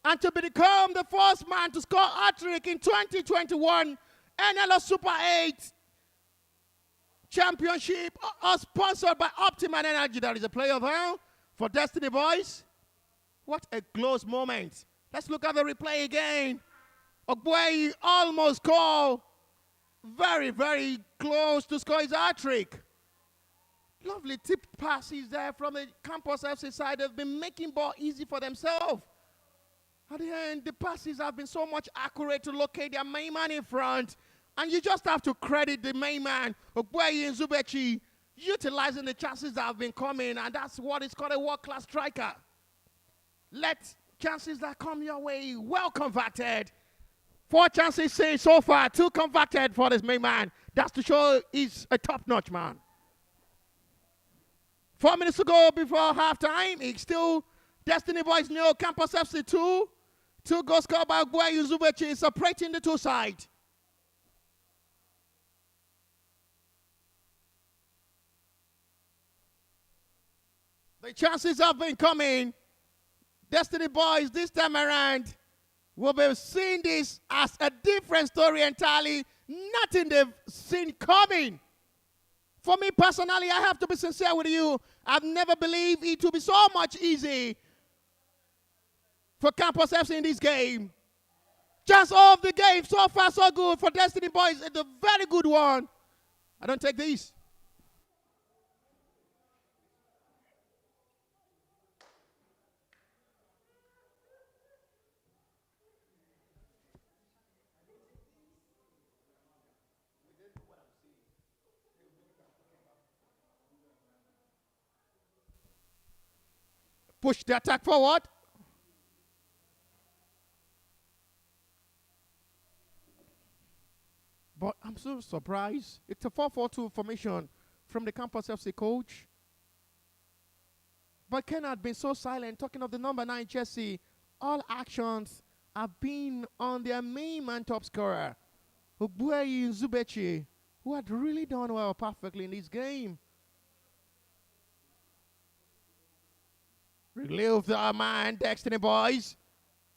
And to become the first man to score hat-trick in 2021 NLS Super 8 Championship, sponsored by Optimal Energy. That is a player now for Destiny Boys. What a close moment. Let's look at the replay again. Ogbuehi almost scored. Very, very close to score his hat-trick. Lovely tipped passes there from the Campos FC side. They've been making ball easy for themselves. At the end, the passes have been so much accurate to locate their main man in front. And you just have to credit the main man, Ogbuehi and Zubechi, utilizing the chances that have been coming. And that's what is called a world-class striker. Let chances that come your way, well converted. 4 chances saved so far, 2 converted for this main man. That's to show he's a top-notch man. 4 minutes to go before halftime. It's still Destiny Boys nil, Campos FC 2. 2 goals scored by Ogbuehi and Zubechi, separating the 2 sides. The chances have been coming. Destiny Boys this time around will be seeing this as a different story entirely. Nothing they've seen coming. For me personally, I have to be sincere with you. I've never believed it would be so much easy for Campos FC in this game. Just off the game, so far so good for Destiny Boys. It's a very good one. I don't take these. Push the attack forward. But I'm so surprised. It's a 4-4-2 formation from the Campos FC coach. But Ken had been so silent, talking of the number 9 Chelsea. All actions have been on their main man top scorer, Ogbuehi Zubechi, who had really done well perfectly in this game. Relieve the man, Destiny Boys.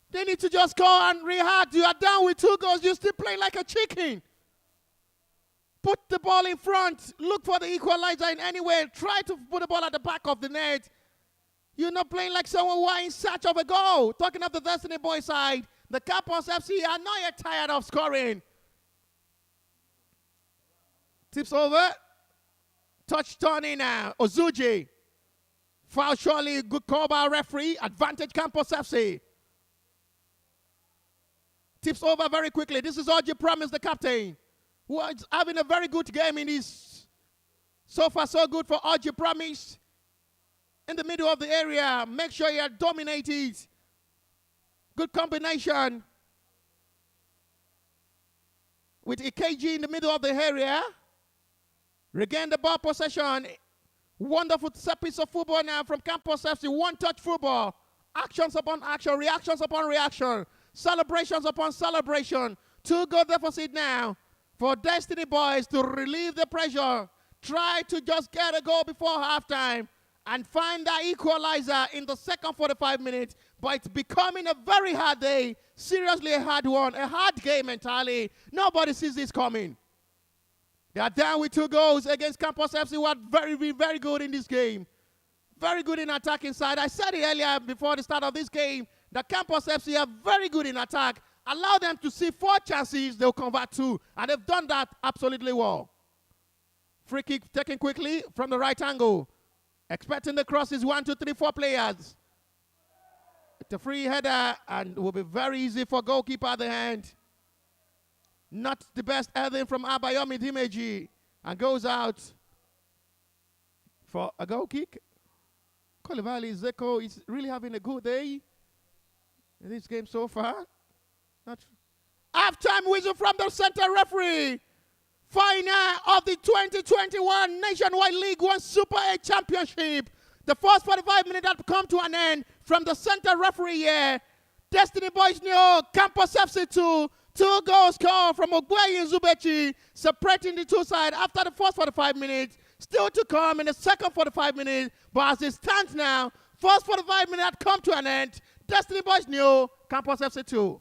They need to just go and react. You are down with 2 goals. You still play like a chicken. Put the ball in front. Look for the equalizer in any way. Try to put the ball at the back of the net. You're not playing like someone who are in search of a goal. Talking of the Destiny Boys side, the Campos FC are not yet tired of scoring. Tips over. Touch turning now. Ozuji. Foul surely, good call by referee. Advantage Campos FC. Tips over very quickly. This is Orji Promise, the captain, who is having a very good game in this. So far, so good for Orji Promise. In the middle of the area. Make sure you are dominated. Good combination. With EKG in the middle of the area. Regain the ball possession. Wonderful set piece of football now from Campos FC. One-touch football. Actions upon action. Reactions upon reaction. Celebrations upon celebration. 2 goal deficit now for Destiny Boys to relieve the pressure. Try to just get a goal before halftime and find that equalizer in the second 45 minutes. But it's becoming a very hard day. Seriously a hard one. A hard game entirely. Nobody sees this coming. They are down with 2 goals against Campos FC, who are very good in this game. Very good in attacking side. I said it earlier before the start of this game that Campos FC are very good in attack allow them to see 4 chances, they'll convert 2. And they've done that absolutely well. Free kick taken quickly from the right angle. Expecting the crosses, 1, 2, 3, 4 players. It's a free header and will be very easy for goalkeeper at the hand. Not the best heading from Abayomi Dimeji. And goes out for a goal kick. Kolivali Zeko is really having a good day in this game so far. Half-time whistle from the center referee. Final of the 2021 Nationwide League 1 Super 8 Championship. The first 45 minutes have come to an end from the center referee here. Destiny Boys nil, Campos FC 2. 2 goals scored from Ogbueyi and Zubechi, separating the two sides after the first 45 minutes. Still to come in the second 45 minutes. But as it stands now, first 45 minutes have come to an end. Destiny Boys nil, Campos FC 2.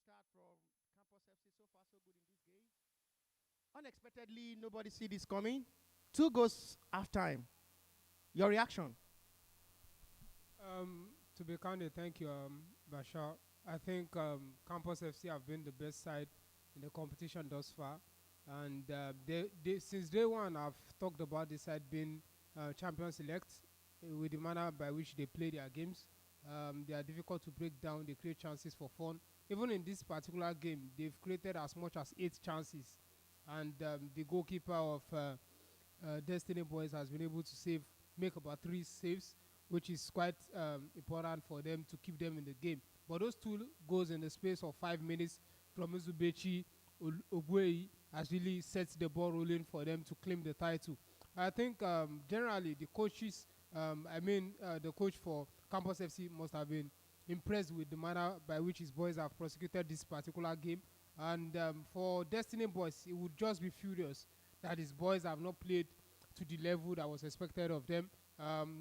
start from Campos FC. So far, so good in this game. Unexpectedly, nobody see this coming. 2 goals half time. Your reaction? To be candid, thank you, Bashar. I think Campus FC have been the best side in the competition thus far, and since day one, I've talked about this side being champion select with the manner by which they play their games. They are difficult to break down. They create chances for fun. Even in this particular game, they've created as much as 8 chances, and the goalkeeper of Destiny Boys has been able to make about 3 saves, which is quite important for them to keep them in the game. But those 2 goals in the space of 5 minutes from Uzubechi Ogwei has really set the ball rolling for them to claim the title. I think generally the the coach for Campus FC must have been impressed with the manner by which his boys have prosecuted this particular game. And for Destiny Boys, he would just be furious that his boys have not played to the level that was expected of them,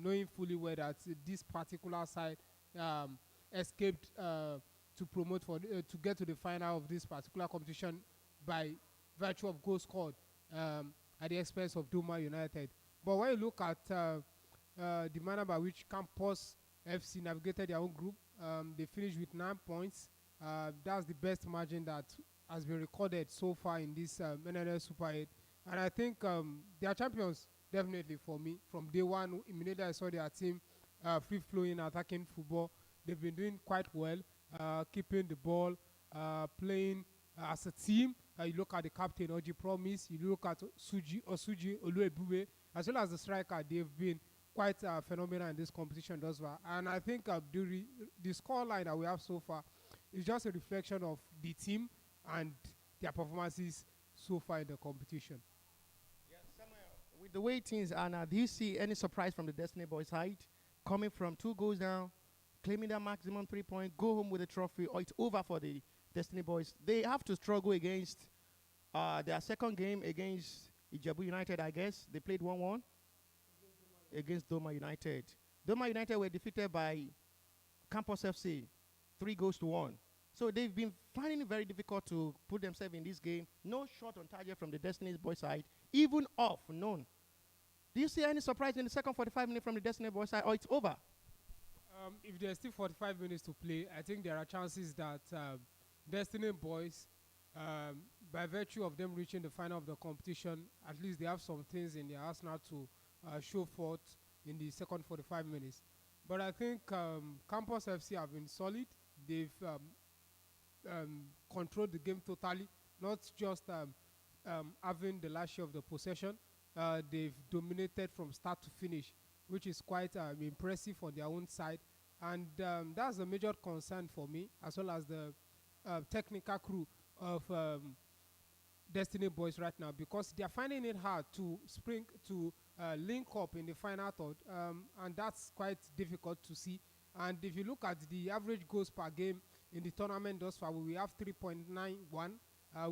knowing fully well that this particular side escaped to get to the final of this particular competition by virtue of goals scored at the expense of Duma United. But when you look at the manner by which Campos FC navigated their own group, they finished with 9 points. That's the best margin that has been recorded so far in this NNL Super 8. And I think they are champions, definitely, for me. From day one, immediately I saw their team free-flowing, attacking football. They've been doing quite well, keeping the ball, playing as a team. You look at the captain, Oji Promise. You look at Osuji Oluebube, as well as the striker. They've been quite phenomenal in this competition thus far. And I think the score line that we have so far is just a reflection of the team and their performances so far in the competition. Yes, Samuel. With the way things are now, do you see any surprise from the Destiny Boys side? Coming from 2 goals down, claiming their maximum 3 point, go home with a trophy, or it's over for the Destiny Boys. They have to struggle against their second game against Ijebu United, I guess. They played 1-1 against Doma United. Doma United were defeated by Campos FC, 3 goals to 1. So they've been finding it very difficult to put themselves in this game. No shot on target from the Destiny Boys side, even off, none. Do you see any surprise in the second 45 minutes from the Destiny Boys side, or it's over? If there's still 45 minutes to play, I think there are chances that Destiny Boys, by virtue of them reaching the final of the competition, at least they have some things in their arsenal to show forth in the second 45 minutes. But I think Campus FC have been solid. They've controlled the game totally, not just having the last share of the possession. They've dominated from start to finish, which is quite impressive on their own side. And that's a major concern for me, as well as the technical crew of Destiny Boys right now, because they are finding it hard to link up in the final third, and that's quite difficult to see. And if you look at the average goals per game in the tournament thus far, we have 3.91,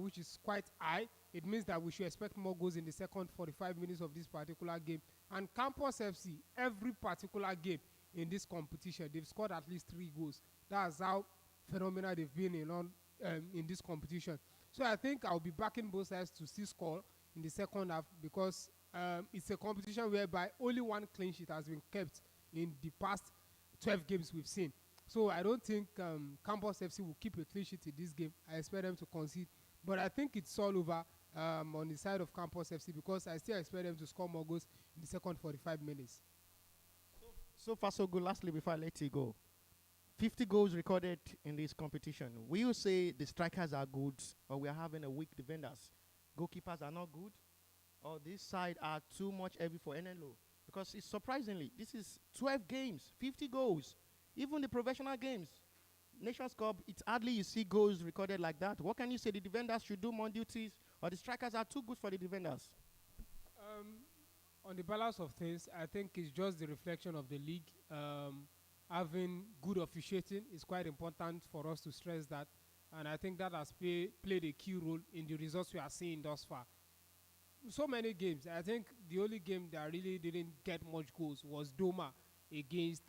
which is quite high. It means that we should expect more goals in the second 45 minutes of this particular game. And Campus FC, every particular game in this competition, they've scored at least 3 goals. That's how phenomenal they've been in this competition. So I think I'll be backing both sides to still score in the second half, because it's a competition whereby only 1 clean sheet has been kept in the past 12 games we've seen. So I don't think Campus FC will keep a clean sheet in this game. I expect them to concede. But I think it's all over on the side of Campus FC, because I still expect them to score more goals in the second 45 minutes. So far, so good. Lastly, before I let you go, 50 goals recorded in this competition. Will you say the strikers are good, or we are having a weak defenders? Goalkeepers are not good, or this side are too much heavy for NLO? Because it's surprisingly, this is 12 games, 50 goals. Even the professional games, Nations Cup, it's hardly you see goals recorded like that. What can you say? The defenders should do more duties, or the strikers are too good for the defenders? On the balance of things, I think it's just the reflection of the league. Having good officiating is quite important for us to stress that. And I think that has played a key role in the results we are seeing thus far. So many games. I think the only game that really didn't get much goals was Doma against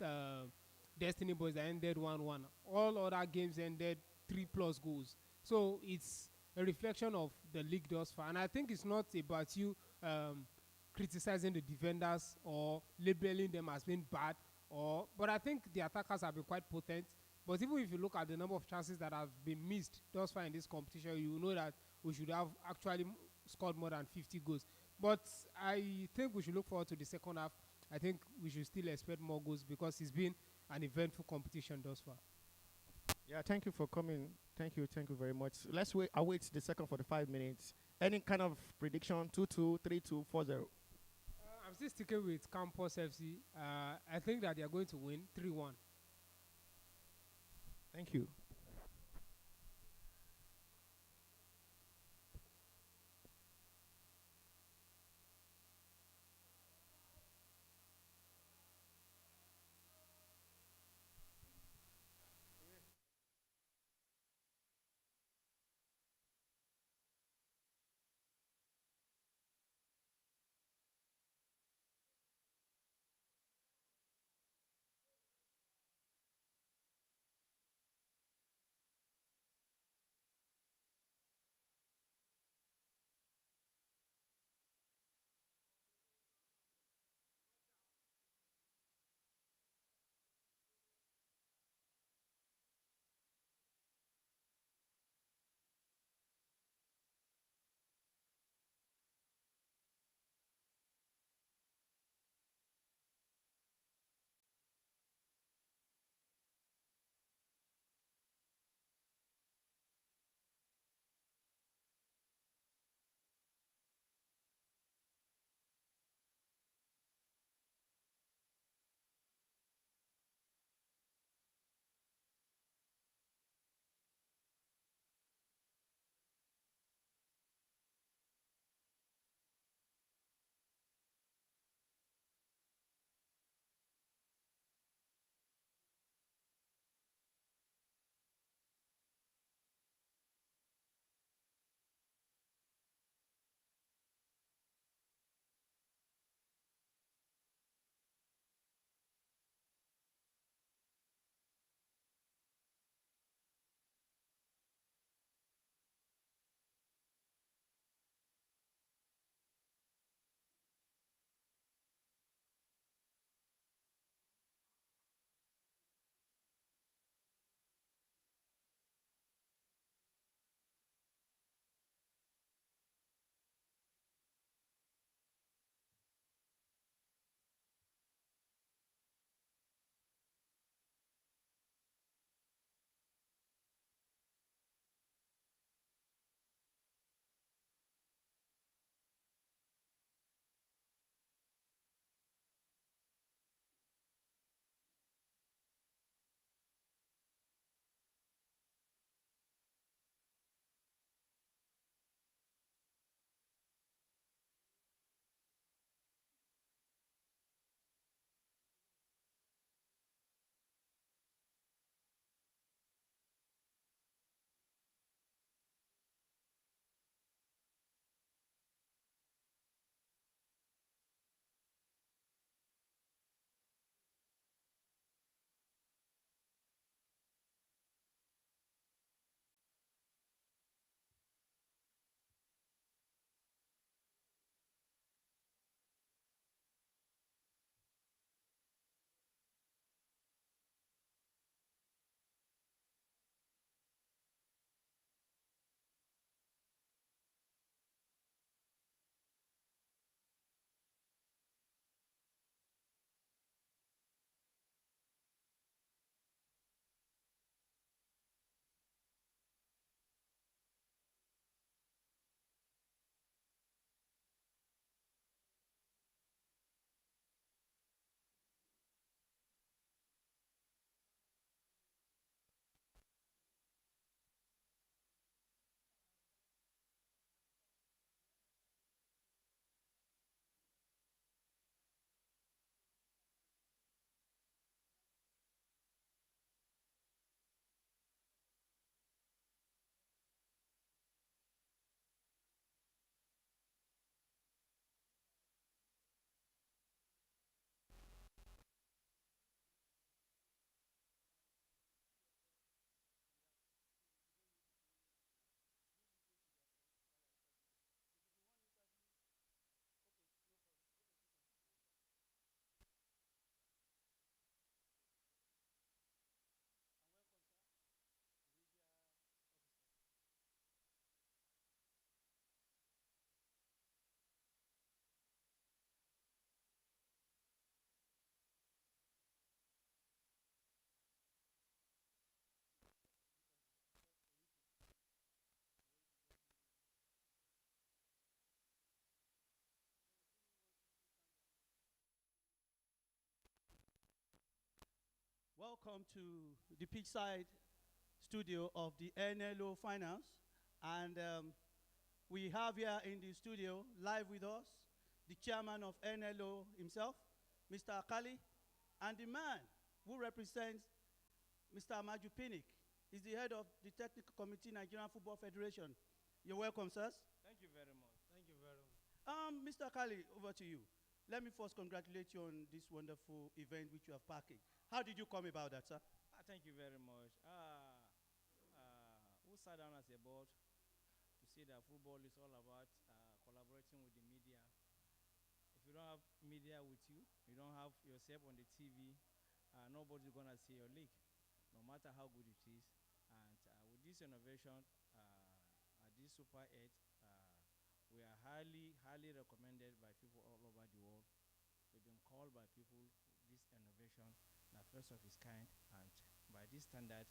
Destiny Boys that ended 1-1. All other games ended 3 plus goals. So it's a reflection of the league thus far. And I think it's not about you criticizing the defenders or labeling them as being bad. But I think the attackers have been quite potent. But even if you look at the number of chances that have been missed thus far in this competition, you know that we should have actually scored more than 50 goals. But I think we should look forward to the second half. I think we should still expect more goals because it's been an eventful competition thus far. Yeah, thank you for coming. Thank you very much. Let's wait. I'll wait the second for the 5 minutes. Any kind of prediction? 2-2, 3-2, 4-0. I'm still sticking with Campos FC. I think that they are going to win 3-1. Thank you. welcome to the pitchside studio of the NLO Finance. And we have here in the studio, live with us, the chairman of NLO himself, Mr. Akali, and the man who represents Mr. Amaju Pinnick. He's the head of the Technical Committee, Nigerian Football Federation. You're welcome, sirs. Thank you very much. Thank you very much. Mr. Akali, over to you. Let me first congratulate you on this wonderful event which you have packaged. How did you come about that, sir? Thank you very much. We sat down as a board to see that football is all about collaborating with the media. If you don't have media with you, you don't have yourself on the TV, nobody's going to see your league, no matter how good it is. And with this innovation, at this Super 8, we are highly, highly recommended by people all over the world. We've been called by people, this innovation, the first of its kind, and by this standard,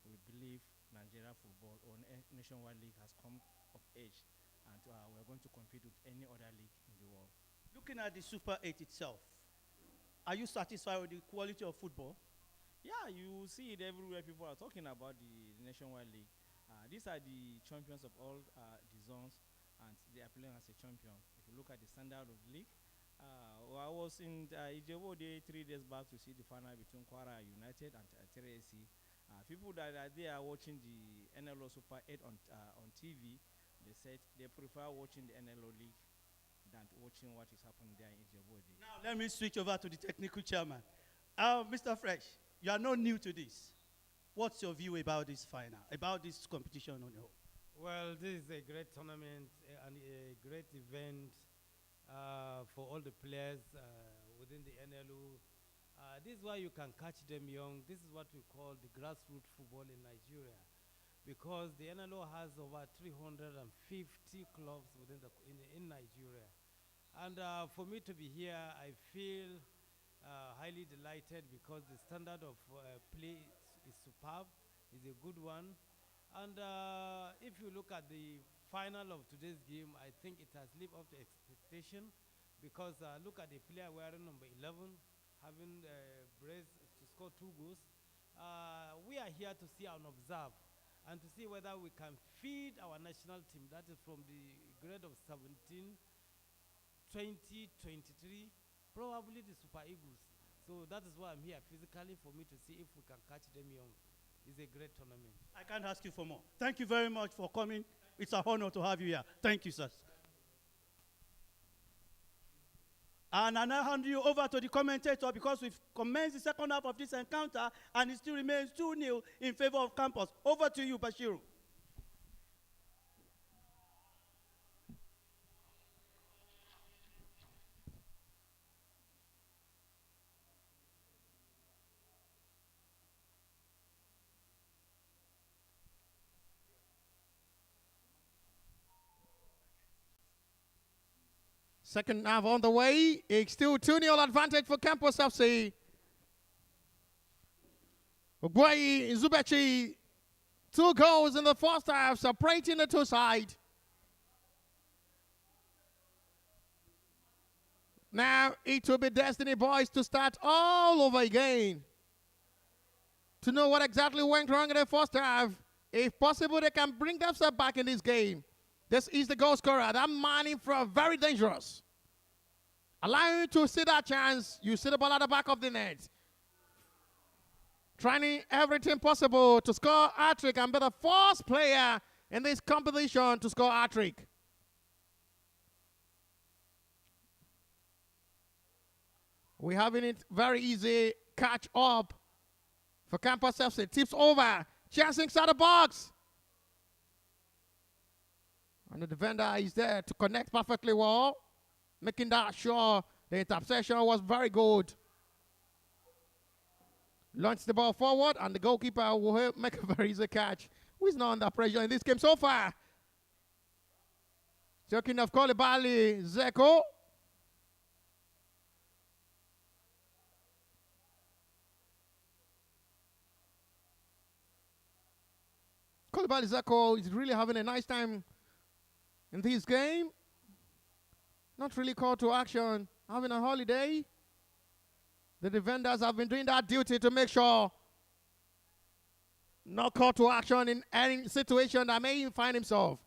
we believe Nigeria football or nationwide league has come of age, and we're going to compete with any other league in the world. Looking at the Super 8 itself, are you satisfied with the quality of football? Yeah, you see it everywhere. People are talking about the nationwide league. These are the champions of all the zones, and they are playing as a champion. If you look at the standard of the league, I was in Ijebu 3 days back to see the final between Kwara United and 3AC. People that are there watching the NLO Super 8 on TV, they said they prefer watching the NLO league than watching what is happening there in Ijebu. Now, let me switch over to the technical chairman. Mr. Fresh, you are not new to this. What's your view about this final, about this competition on your own? Well, this is a great tournament and a great event for all the players within the NLU. This is why you can catch them young. This is what we call the grassroots football in Nigeria, because the NLO has over 350 clubs in Nigeria. And for me to be here, I feel highly delighted because the standard of play is superb, is a good one. And if you look at the final of today's game, I think it has lived up to expectation, because look at the player wearing number 11, having brace to score 2 goals. We are here to see and observe and to see whether we can feed our national team, that is from the grade of 17, 20, 23, probably the Super Eagles. So that is why I'm here physically, for me to see if we can catch them young. It's a great tournament. I can't ask you for more. Thank you very much for coming. It's an honor to have you here. Thank you, sir. And I now hand you over to the commentator, because we've commenced the second half of this encounter and it still remains 2-0 in favor of Campos. Over to you, Bashiru. Second half on the way. It's still 2-0 advantage for Campos FC. Ugwai Zubechi, 2 goals in the first half, separating the two sides. Now it will be Destiny Boys to start all over again, to know what exactly went wrong in the first half. If possible, they can bring themselves back in this game. This is the goal scorer. That man in front, very dangerous. Allow you to see that chance. You see the ball at the back of the net. Trying everything possible to score a hat-trick and be the first player in this competition to score a hat-trick. We're having it very easy. Catch up for Campos FC. Tips over. Chance inside the box. And the defender is there to connect perfectly well, making that sure the interception was very good. Launch the ball forward, and the goalkeeper will make a very easy catch. Who is not under pressure in this game so far? Talking of Kolibali Zeko. Kolibali Zeko is really having a nice time in this game. Not really called to action, having a holiday. The defenders have been doing that duty to make sure No call to action in any situation that may find himself.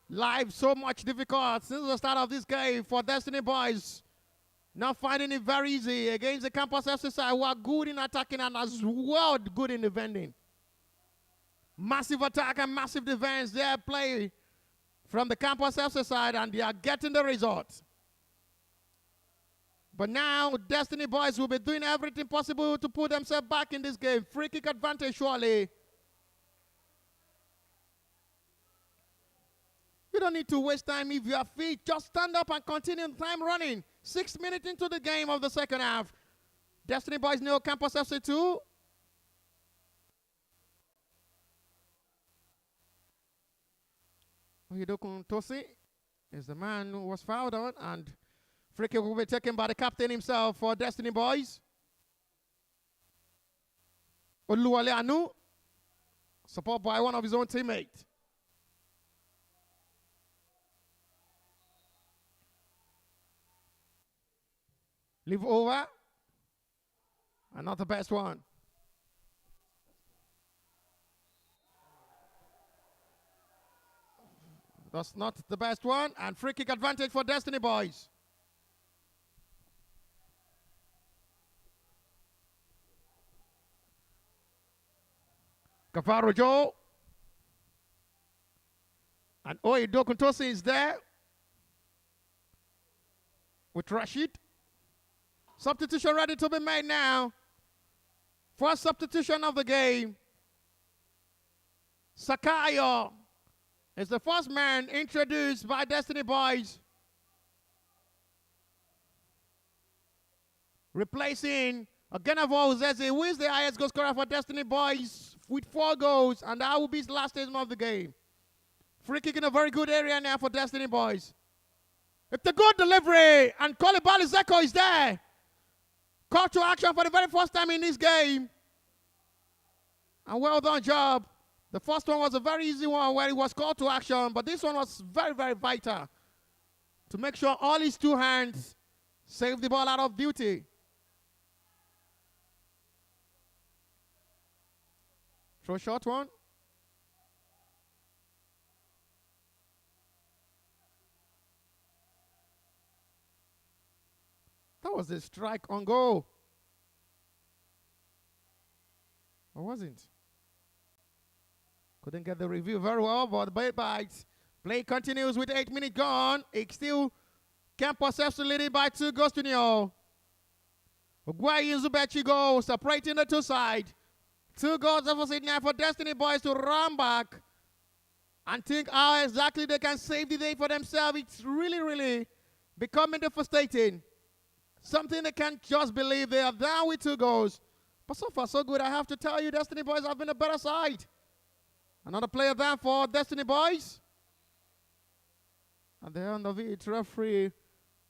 Life so much difficult since the start of this game for Destiny Boys. Not finding it very easy against the Campos FC side who are good in attacking and as well good in defending. Massive attack and massive defense. They play from the Campos FC side and they are getting the result. But now Destiny Boys will be doing everything possible to put themselves back in this game. Free kick advantage surely. You don't need to waste time if you are fit. Just stand up and continue the time running. 6 minutes into the game of the second half. Destiny Boys nil, Campos FC 2. Oyedokun Tosi is the man who was fouled on, and free kick will be taken by the captain himself for Destiny Boys. Oluwale Anu, supported by one of his own teammates. Leave over. And not the best one. That's not the best one. And free kick advantage for Destiny Boys. Kafaro Joe. And Oyedokun Tosi is there. With Rashid. Substitution ready to be made now. First substitution of the game. Sakayo is the first man introduced by Destiny Boys. Replacing Agenavo Zeze, who is the highest goal scorer for Destiny Boys with 4 goals, and that will be his last game of the game. Free kick in a very good area now for Destiny Boys. It's a good delivery, and Kolibali Zeko is there. Call to action for the very first time in this game. And well done job. The first one was a very easy one where it was called to action, but this one was very, very vital to make sure all his 2 hands save the ball out of duty. Throw short one. That was a strike on goal. Or wasn't? Couldn't get the review very well, but the bait bites. Play continues with 8 minutes gone. It's still Campos FC leading by 2 goals to 0. Uguay and Zubechi go, separating the 2 sides. 2 goals opposite now for Destiny Boys to run back and think how exactly they can save the day for themselves. It's really, really becoming devastating. Something they can't just believe. They are down with 2 goals. But so far, so good. I have to tell you, Destiny Boys have been a better side. Another player down for Destiny Boys. At the end of it, referee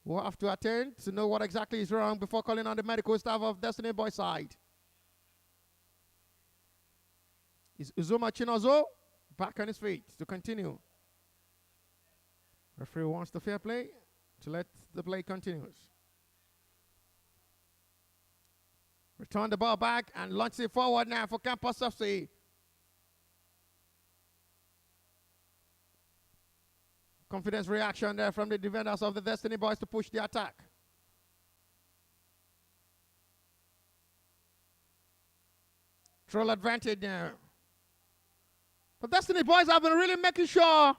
will have to attend to know what exactly is wrong before calling on the medical staff of Destiny Boys side. Is Uzoma Chinozo back on his feet to continue? Referee wants the fair play to let the play continues. Return the ball back and launch it forward now for Campos FC. Confidence reaction there from the defenders of the Destiny Boys to push the attack. Troll advantage now. But Destiny Boys have been really making sure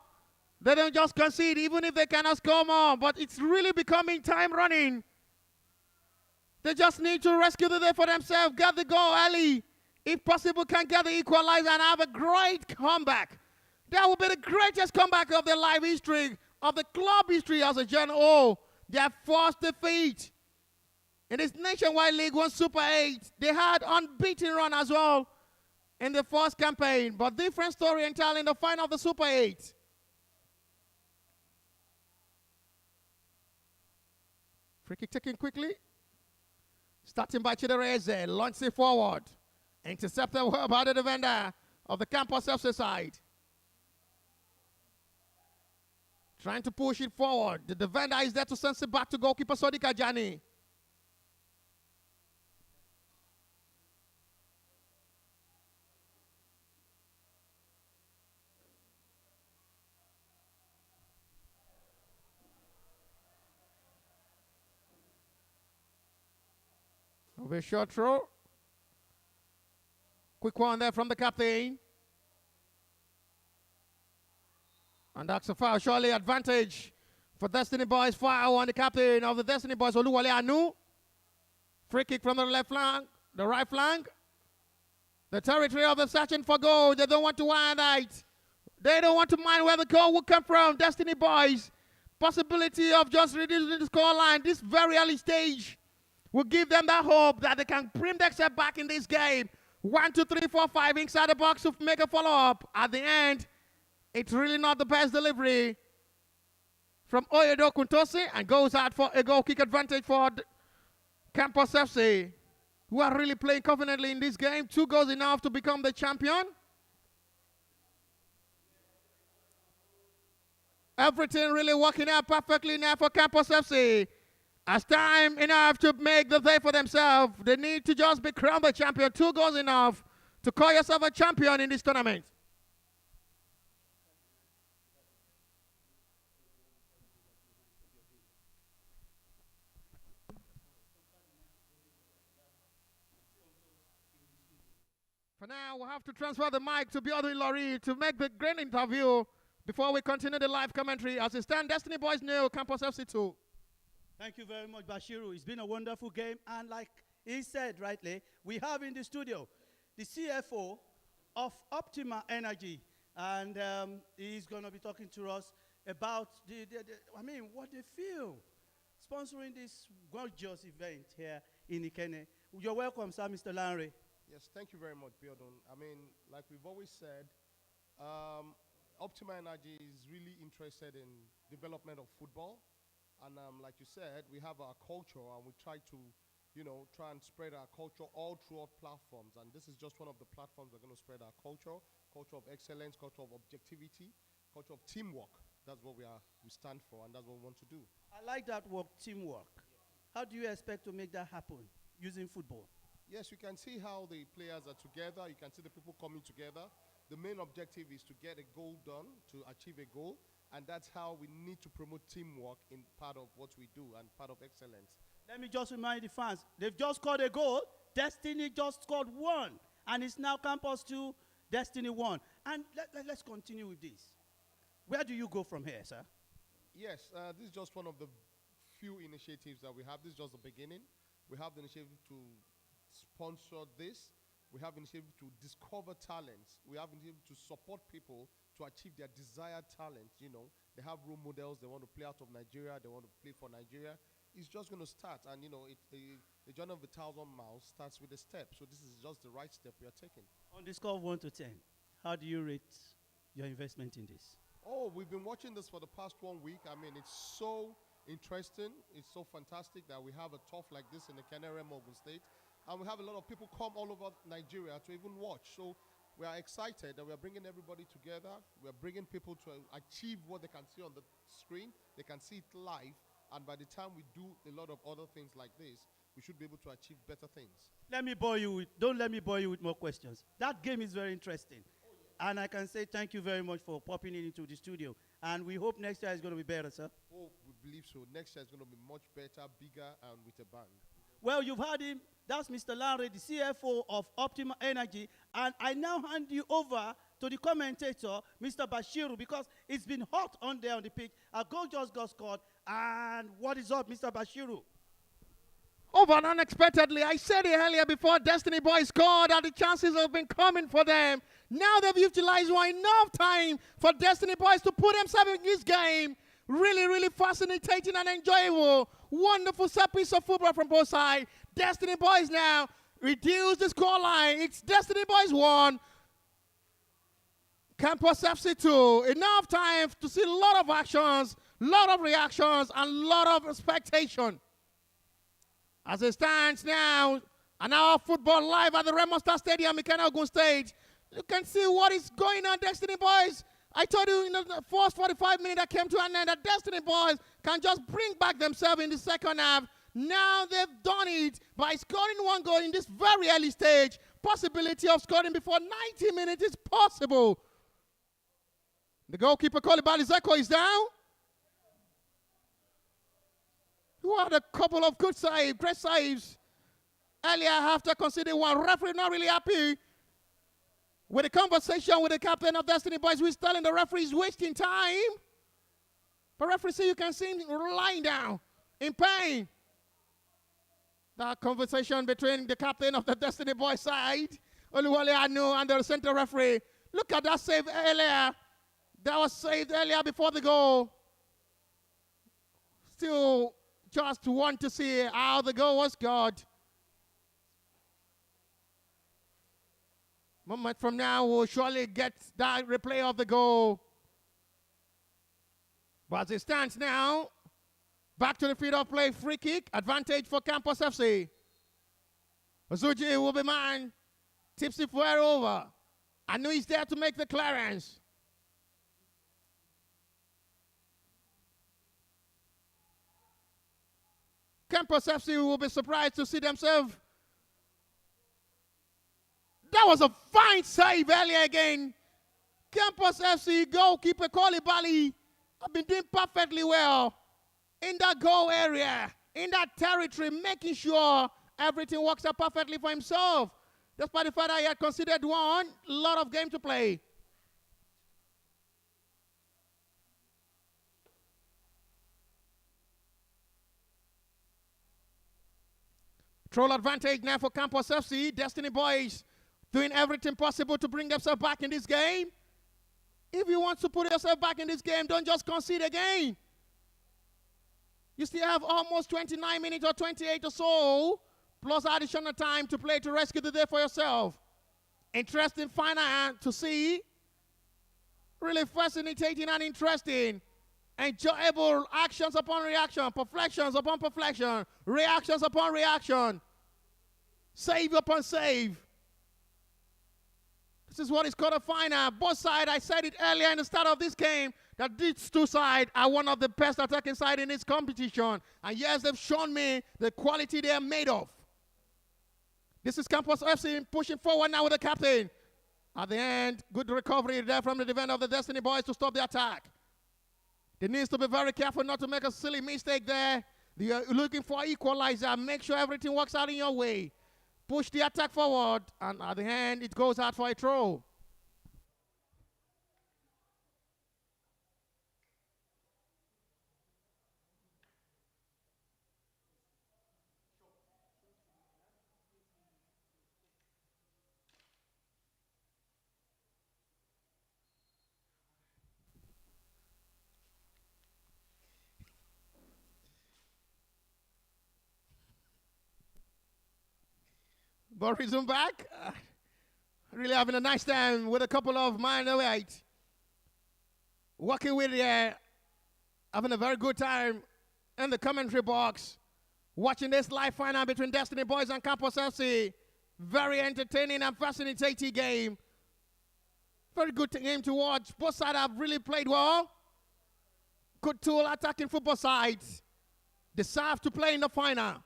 they don't just concede, even if they cannot score more. But it's really becoming time running. They just need to rescue the day for themselves, get the goal early. If possible, can get the equalizer and have a great comeback. That will be the greatest comeback of their life history, of the club history as a general. Their first defeat in this Nationwide League 1 Super 8. They had unbeaten run as well in the first campaign, but different story entirely in the final of the Super 8. Free kick taken quickly. Starting by Chidereze, launch it forward. Intercepted well by the defender of the Campos FC side. Trying to push it forward. The defender is there to send it back to goalkeeper Sodi Kajani. Over a short throw. Quick one there from the captain. And that's a foul. Surely advantage for Destiny Boys. Foul on the captain of the Destiny Boys, Oluwale Anu. Free kick from the left flank, the right flank. The territory of the searching for goal. They don't want to wind out. They don't want to mind where the goal will come from. Destiny Boys. Possibility of just reducing the scoreline. This very early stage will give them that hope that they can bring themselves back in this game. 1, 2, 3, 4, 5 inside the box to make a follow-up. At the end, it's really not the best delivery from Oyedo Kuntosi and goes out for a goal kick advantage for Campos FC, who are really playing confidently in this game. 2 goals enough to become the champion. Everything really working out perfectly now for Campos FC. As time enough to make the day for themselves, they need to just be crowned the champion. 2 goals enough to call yourself a champion in this tournament. For now, we'll have to transfer the mic to Biodun Lori to make the great interview before we continue the live commentary. As it stands, Destiny Boys 0, Campos FC 2. Thank you very much, Bashiru. It's been a wonderful game. And like he said rightly, we have in the studio the CFO of Optima Energy. And he's going to be talking to us about, what they feel sponsoring this gorgeous event here in Ikene. You're welcome, sir, Mr. Lanre. Yes, thank you very much, Biodun. Like we've always said, Optima Energy is really interested in development of football. And like you said, we have our culture and we try to, try and spread our culture all throughout platforms. And this is just one of the platforms we're going to spread our culture of excellence, culture of objectivity, culture of teamwork. That's what we stand for, and that's what we want to do. I like that word, teamwork. How do you expect to make that happen using football? Yes, you can see how the players are together. You can see the people coming together. The main objective is to get a goal done, to achieve a goal. And that's how we need to promote teamwork in part of what we do and part of excellence. Let me just remind the fans, they've just scored a goal. Destiny just scored 1. And it's now Campus 2, Destiny 1. And let's continue with this. Where do you go from here, sir? Yes, this is just one of the few initiatives that we have. This is just the beginning. We have the initiative to sponsor this. We have initiative to discover talents. We have initiative to support people to achieve their desired talent. They have role models. They want to play out of Nigeria. They want to play for Nigeria. It's just going to start. And, the journey of 1,000 miles starts with a step. So this is just the right step we are taking. On the score of 1 to 10, how do you rate your investment in this? Oh, we've been watching this for the past 1 week. It's so interesting. It's so fantastic that we have a turf like this in the Canary Ogun State. And we have a lot of people come all over Nigeria to even watch. So we are excited that we are bringing everybody together. We are bringing people to achieve what they can see on the screen. They can see it live. And by the time we do a lot of other things like this, we should be able to achieve better things. Don't let me bore you with more questions. That game is very interesting. Oh, yeah. And I can say thank you very much for popping into the studio. And we hope next year is going to be better, sir. Oh, we believe so. Next year is going to be much better, bigger, and with a bang. Well, you've heard him. That's Mr. Lanre, the CFO of Optima Energy. And I now hand you over to the commentator, Mr. Bashiru, because it's been hot on there on the pitch. A goal just got scored. And what is up, Mr. Bashiru? Over and unexpectedly, I said it earlier before Destiny Boys scored that the chances have been coming for them. Now they've utilized enough time for Destiny Boys to put themselves in this game. Really, really fascinating and enjoyable. Wonderful set piece of football from both sides. Destiny Boys now reduce the scoreline. It's Destiny Boys 1, Campos FC 2. Enough time to see a lot of actions, a lot of reactions, and a lot of expectation. As it stands now, an hour of football live at the Raymond Star Stadium in Ogun State. You can see what is going on, Destiny Boys. I told you in the first 45 minutes that came to an end that Destiny Boys can just bring back themselves in the second half. Now they've done it by scoring 1 goal in this very early stage. Possibility of scoring before 90 minutes is possible. The goalkeeper, Kolibali Zeko, is down. Who had a couple of good saves, great saves. earlier after conceding one. Referee not really happy with the conversation with the captain of Destiny Boys, who is telling the referee is wasting time. But referee, see, you can see him lying down in pain. That conversation between the captain of the Destiny Boys side, Oluwale Anu, and the center referee. Look at that save earlier. That was saved earlier before the goal. Still just want to see how the goal was scored. Moment from now, we'll surely get that replay of the goal. But as it stands now, back to the field of play, free kick, advantage for Campos FC. Ozuji will be man, tips it well over. I know he's there to make the clearance. Campos FC will be surprised to see themselves. That was a fine save earlier again. Campos FC goalkeeper Kolibali have been doing perfectly well in that goal area, in that territory, making sure everything works out perfectly for himself. Despite the fact that he had considered one, lot of game to play. Troll advantage now for Campos FC. Destiny Boys doing everything possible to bring themselves back in this game. If you want to put yourself back in this game, don't just concede again. You still have almost 29 minutes or 28 or so, plus additional time to play to rescue the day for yourself. Interesting final to see. Really fascinating and interesting. Enjoyable actions upon reaction, perfections upon perfection, reactions upon reaction, save upon save. This is what is called a final. Both sides, I said it earlier in the start of this game, that these two sides are one of the best attacking sides in this competition. And yes, they've shown me the quality they are made of. This is Campos FC pushing forward now with the captain. At the end, good recovery there from the defender of the Destiny Boys to stop the attack. They need to be very careful not to make a silly mistake there. They are looking for equalizer. Make sure everything works out in your way. Push the attack forward, and at the end, it goes out for a throw. But resume back. Really having a nice time with a couple of minor weight. Working with having a very good time in the commentary box. Watching this live final between Destiny Boys and Campos FC. Very entertaining and fascinating game. Very good game to watch. Both sides have really played well. Good tool attacking football sides. Deserve to play in the final.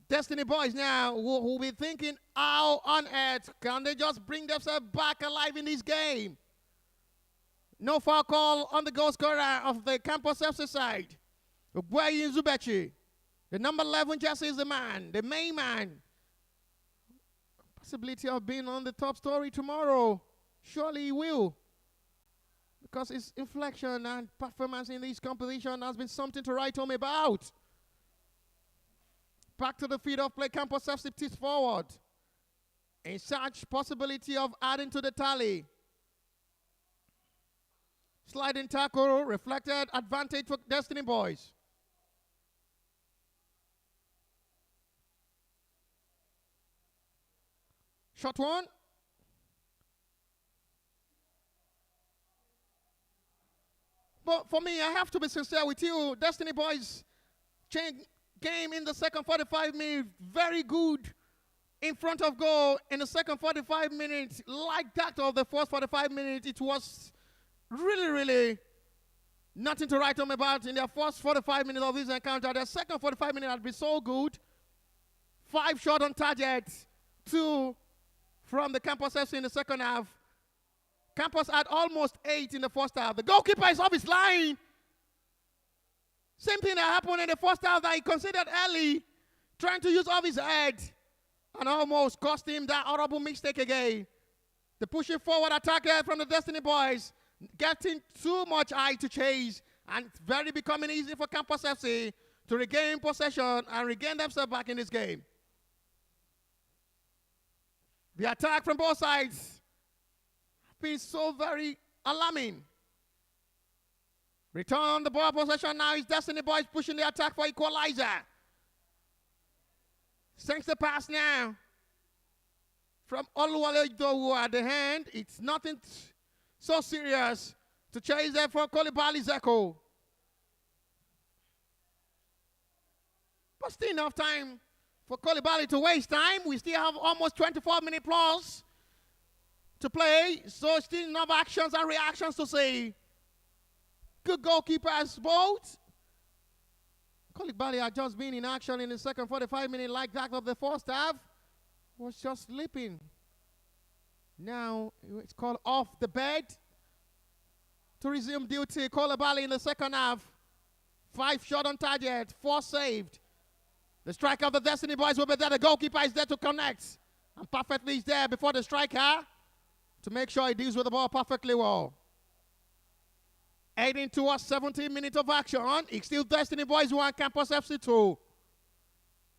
Destiny Boys now will be thinking, how on earth can they just bring themselves back alive in this game? No foul call on the goal scorer of the Campos FC side. Ubuayi Zubechi. The number 11 jersey is the man, the main man. Possibility of being on the top story tomorrow. Surely he will. Because his inflection and performance in this competition has been something to write home about. Back to the field of play, Campos FC tips forward. In such possibility of adding to the tally. Sliding tackle, reflected advantage for Destiny Boys. Shot one. But for me, I have to be sincere with you. Destiny Boys game in the second 45 minutes, very good in front of goal. In the second 45 minutes, like that of the first 45 minutes, it was really nothing to write home about in their first 45 minutes of this encounter. Their second 45 minutes had been so good. 5 shot on target, 2 from the Campos FC in the second half. Campos had almost 8 in the first half. The goalkeeper is off his line. Same thing that happened in the first half that he considered early. trying to use off his head and almost cost him that horrible mistake again. The pushing forward attack there from the Destiny Boys, getting too much eye to chase, and it's very becoming easy for Campos FC to regain possession and regain themselves back in this game. The attack from both sides has been so very alarming. Return the ball possession now is Destiny Boys pushing the attack for equalizer. Sends the pass now from Oluwale Dowu at the hand. It's nothing so serious to chase there for Kolibali Zeko. But still enough time for Kolibali to waste time. We still have almost 24-minute plus to play. So still enough actions and reactions to see. Good goalkeepers both. Kolibali had just been in action in the second 45-minute like that of the first half. Was just sleeping. Now it's called off the bed to resume duty. Kolibali in the second half. 5 shot on target, 4 saved. The striker of the Destiny Boys will be there. The goalkeeper is there to connect. And perfectly is there before the striker to make sure he deals with the ball perfectly well. Heading towards 17 minutes of action. It's still Destiny Boys 1, Campos FC 2.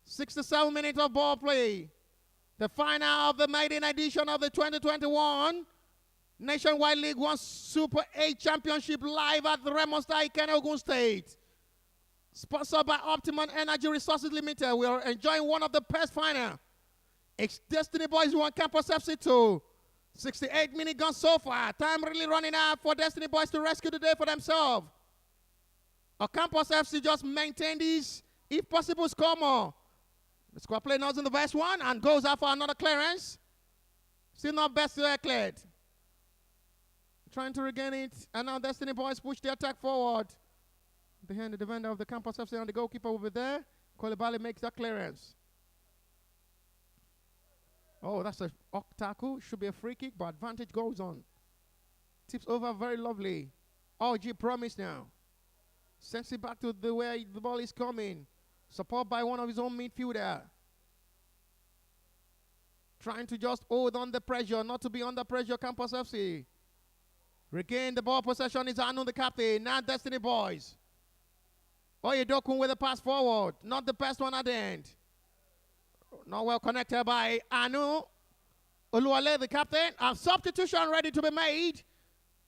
67 minutes of ball play. The final of the maiden edition of the 2021 Nationwide League 1 Super 8 Championship live at the Remo Star Ikene, Ogun State. Sponsored by Optimum Energy Resources Limited. We are enjoying one of the best final. It's Destiny Boys 1, Campos FC 2. 68 minutes gone so far. Time really running out for Destiny Boys to rescue the day for themselves. Or Campos FC just maintain this, if possible, score more. The squad play nods in the best one and goes out for another clearance. Still not best to cleared. Trying to regain it. And now Destiny Boys push the attack forward. Behind the defender of the Campos FC and the goalkeeper will be there. Kolibali makes that clearance. Oh, that's a tackle. Should be a free kick, but advantage goes on. Tips over very lovely. OG promise now. Sends it back to the way the ball is coming. Support by one of his own midfielder. Trying to just hold on the pressure, not to be under pressure, Campos FC. Regain the ball possession is Anu, the captain. Now Destiny Boys. Oyedokun with a pass forward. Not the best one at the end. Not well connected by Anu. Oluwale, the captain. A substitution ready to be made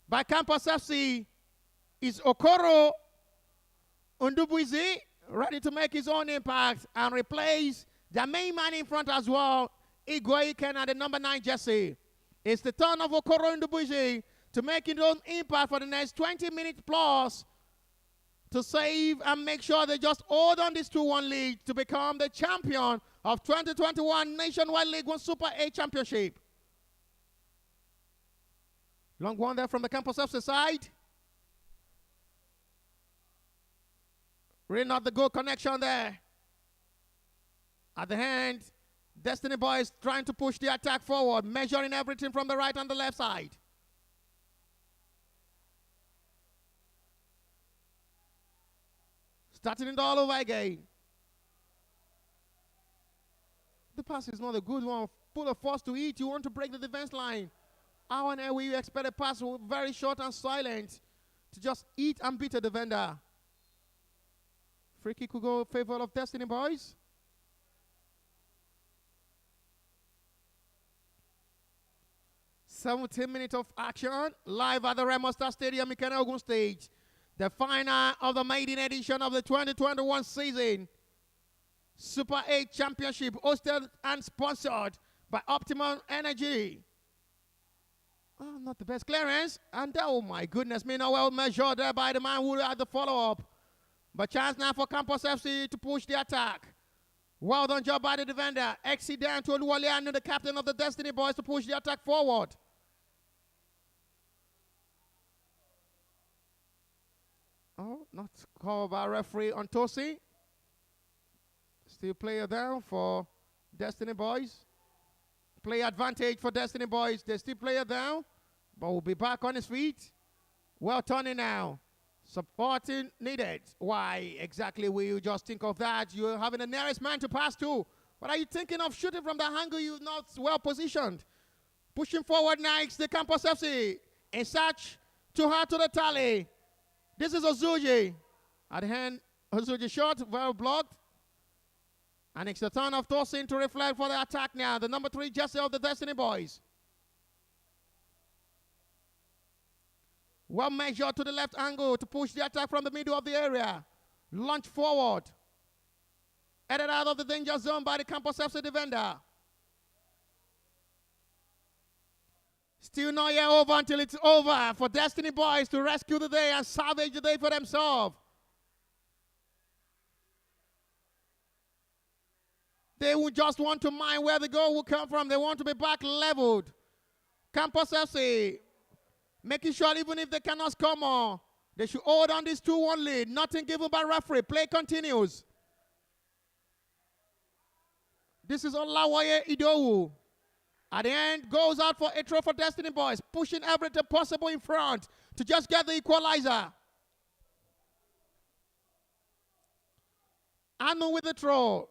by Campos FC is Okoro Undubuizi, ready to make his own impact and replace the main man in front as well, Igwe Ikena, the number 9 jersey. It's the turn of Okoro Undubuizi to make his own impact for the next 20 minutes plus to save and make sure they just hold on this 2-1 lead to become the champion of 2021 Nationwide League 1 Super 8 Championship. Long one there from the Campos FC side. Really not the goal connection there. At the hand, Destiny Boys trying to push the attack forward, measuring everything from the right and the left side. Starting it all over again. The pass is not a good one. Full of force to eat. You want to break the defense line. How and will you expect a pass very short and silent to just eat and beat a defender? Free kick could go in favor of Destiny Boys. "17 minutes of action live at the Remo Star Stadium, Ikene, Ogun State. The final of the maiden edition of the 2021 season Super 8 Championship, hosted and sponsored by Optimum Energy. Oh, not the best clearance. And oh my goodness, me not well measured there by the man who had the follow-up. But chance now for Campos FC to push the attack. Well done job by the defender. Exit down to Oluwale, the captain of the Destiny Boys, to push the attack forward. Oh, not called by referee on Tosi. Still player down for Destiny Boys. Play advantage for Destiny Boys. They still player down, but will be back on his feet. Well turning now. Supporting needed. Why exactly will you just think of that? You're having the nearest man to pass to. What are you thinking of shooting from the angle? You're not well positioned. Pushing forward next, the Campos FC. In search to her to the tally. This is Ozuji. At the hand, Ozuji shot, well blocked. And it's the turn of Tosin to reflect for the attack now. The number 3 jersey of the Destiny Boys. Well measured to the left angle to push the attack from the middle of the area. Launch forward. Headed out of the danger zone by the Campos FC defender. Still not yet over until it's over for Destiny Boys to rescue the day and salvage the day for themselves. They would just want to mind where the goal will come from. They want to be back leveled. Campos FC making sure even if they cannot score more, they should hold on this 2-1 lead. Nothing given by referee. Play continues. This is Olawaye Idowu. At the end, goes out for a throw for Destiny Boys, pushing everything possible in front to just get the equalizer. Anu with the throw.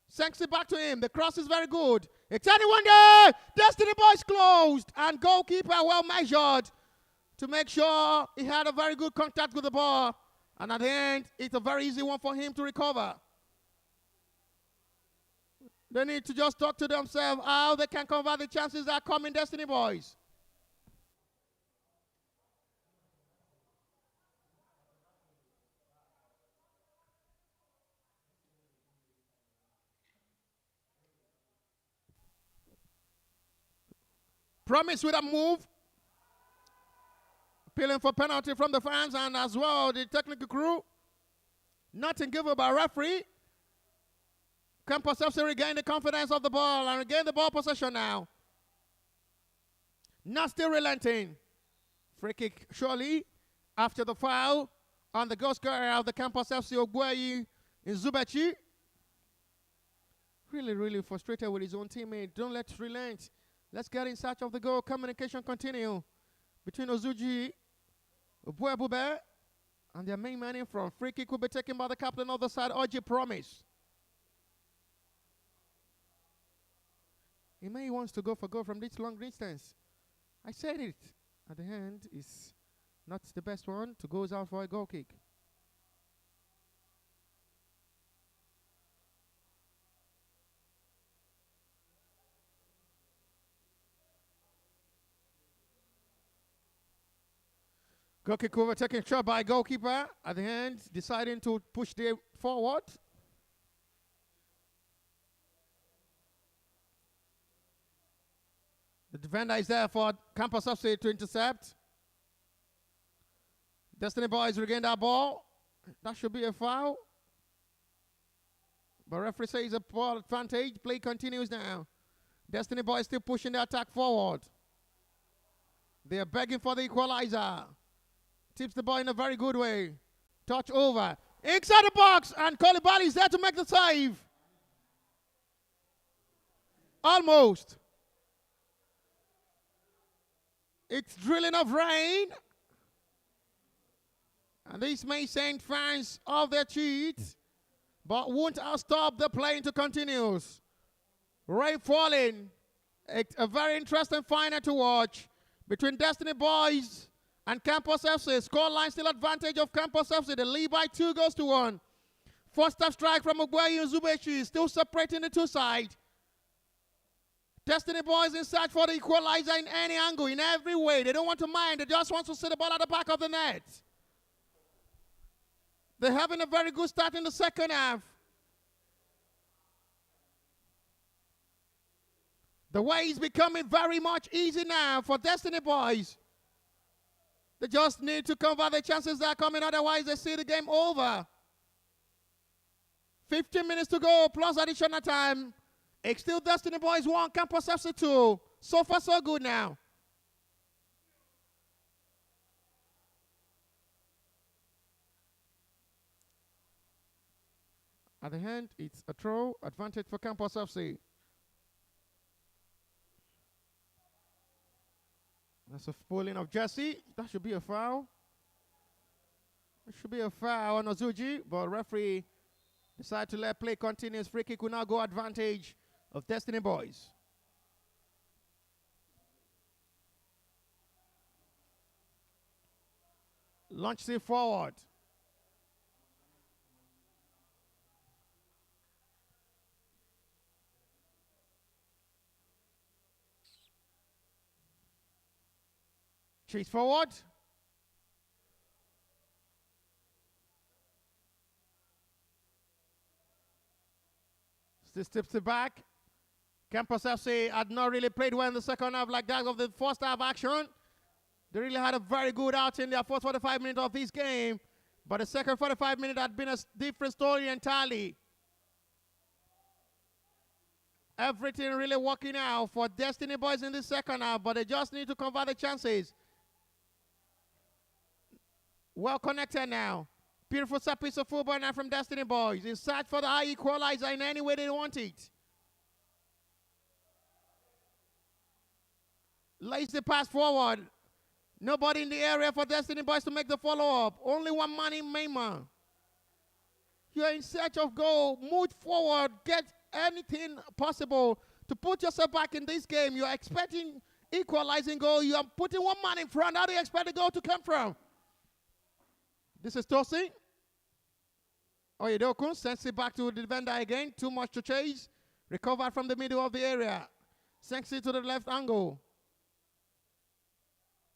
Sends it back to him. The cross is very good. It's anyone there. Destiny Boys closed. And goalkeeper well measured to make sure he had a very good contact with the ball. And at the end, it's a very easy one for him to recover. They need to just talk to themselves how they can convert the chances that come in Destiny Boys. Promise with a move. Appealing for penalty from the fans and as well the technical crew. Nothing given by referee. Campos FC regain the confidence of the ball and regain the ball possession now. Not still relenting. Free kick surely after the foul on the goal scorer of the Campos FC Ogbueyi in Zubechi. Really frustrated with his own teammate. Don't let's relent. Let's get in search of the goal. Communication continue between Ozuji, Obuebube, and their main man in front. Free kick will be taken by the captain of the side, Oji Promise. He may wants to go for goal from this long distance. I said it. At the end, is not the best one to go out for a goal kick. Goal kick over, taken shot by goalkeeper. At the end, deciding to push the forward. The defender is there for Campos FC to intercept. Destiny Boys regain that ball. That should be a foul. But referee says a ball advantage. Play continues now. Destiny Boys still pushing the attack forward. They are begging for the equalizer. Tips the ball in a very good way. Touch over. Inside the box. And Kolibali is there to make the save. Almost. It's drilling of rain. And this may send fans off their cheats, but won't stop the playing to continues. Rain falling. It's a very interesting final to watch between Destiny Boys and Campos FC. Scoreline still advantage of Campos FC. The lead by 2-1. First half strike from Ogbueyi and Zubechi, still separating the two sides. Destiny Boys in search for the equalizer in any angle, in every way. They don't want to mind. They just want to see the ball at the back of the net. They're having a very good start in the second half. The way is becoming very much easy now for Destiny Boys. They just need to convert the chances that are coming, otherwise they see the game over. 15 minutes to go, plus additional time. It's still Destiny Boys 1, Campos FC 2. So far, so good now. At the end, it's a throw. Advantage for Campos FC. That's a pulling of Jesse. That should be a foul. It should be a foul on Ozuji, but referee decided to let play continue. Free kick will now go advantage of Destiny Boys. Launch it forward. Chase forward. Still steps it back. Campos FC had not really played well in the second half like that of the first half action. They really had a very good outing in their first 45 minutes of this game. But the second 45 minutes had been a different story entirely. Everything really working out for Destiny Boys in the second half, but they just need to convert the chances. Well connected now. Beautiful set piece of football now from Destiny Boys. In search for the high equalizer in any way they want it. Lays the pass forward. Nobody in the area for Destiny Boys to make the follow-up. Only one man in main man. You're in search of goal. Move forward. Get anything possible to put yourself back in this game. You're expecting equalizing goal. You are putting one man in front. How do you expect the goal to come from? This is Tosi. Oyedokun sends it back to the defender again. Too much to chase. Recovered from the middle of the area. Sends it to the left angle.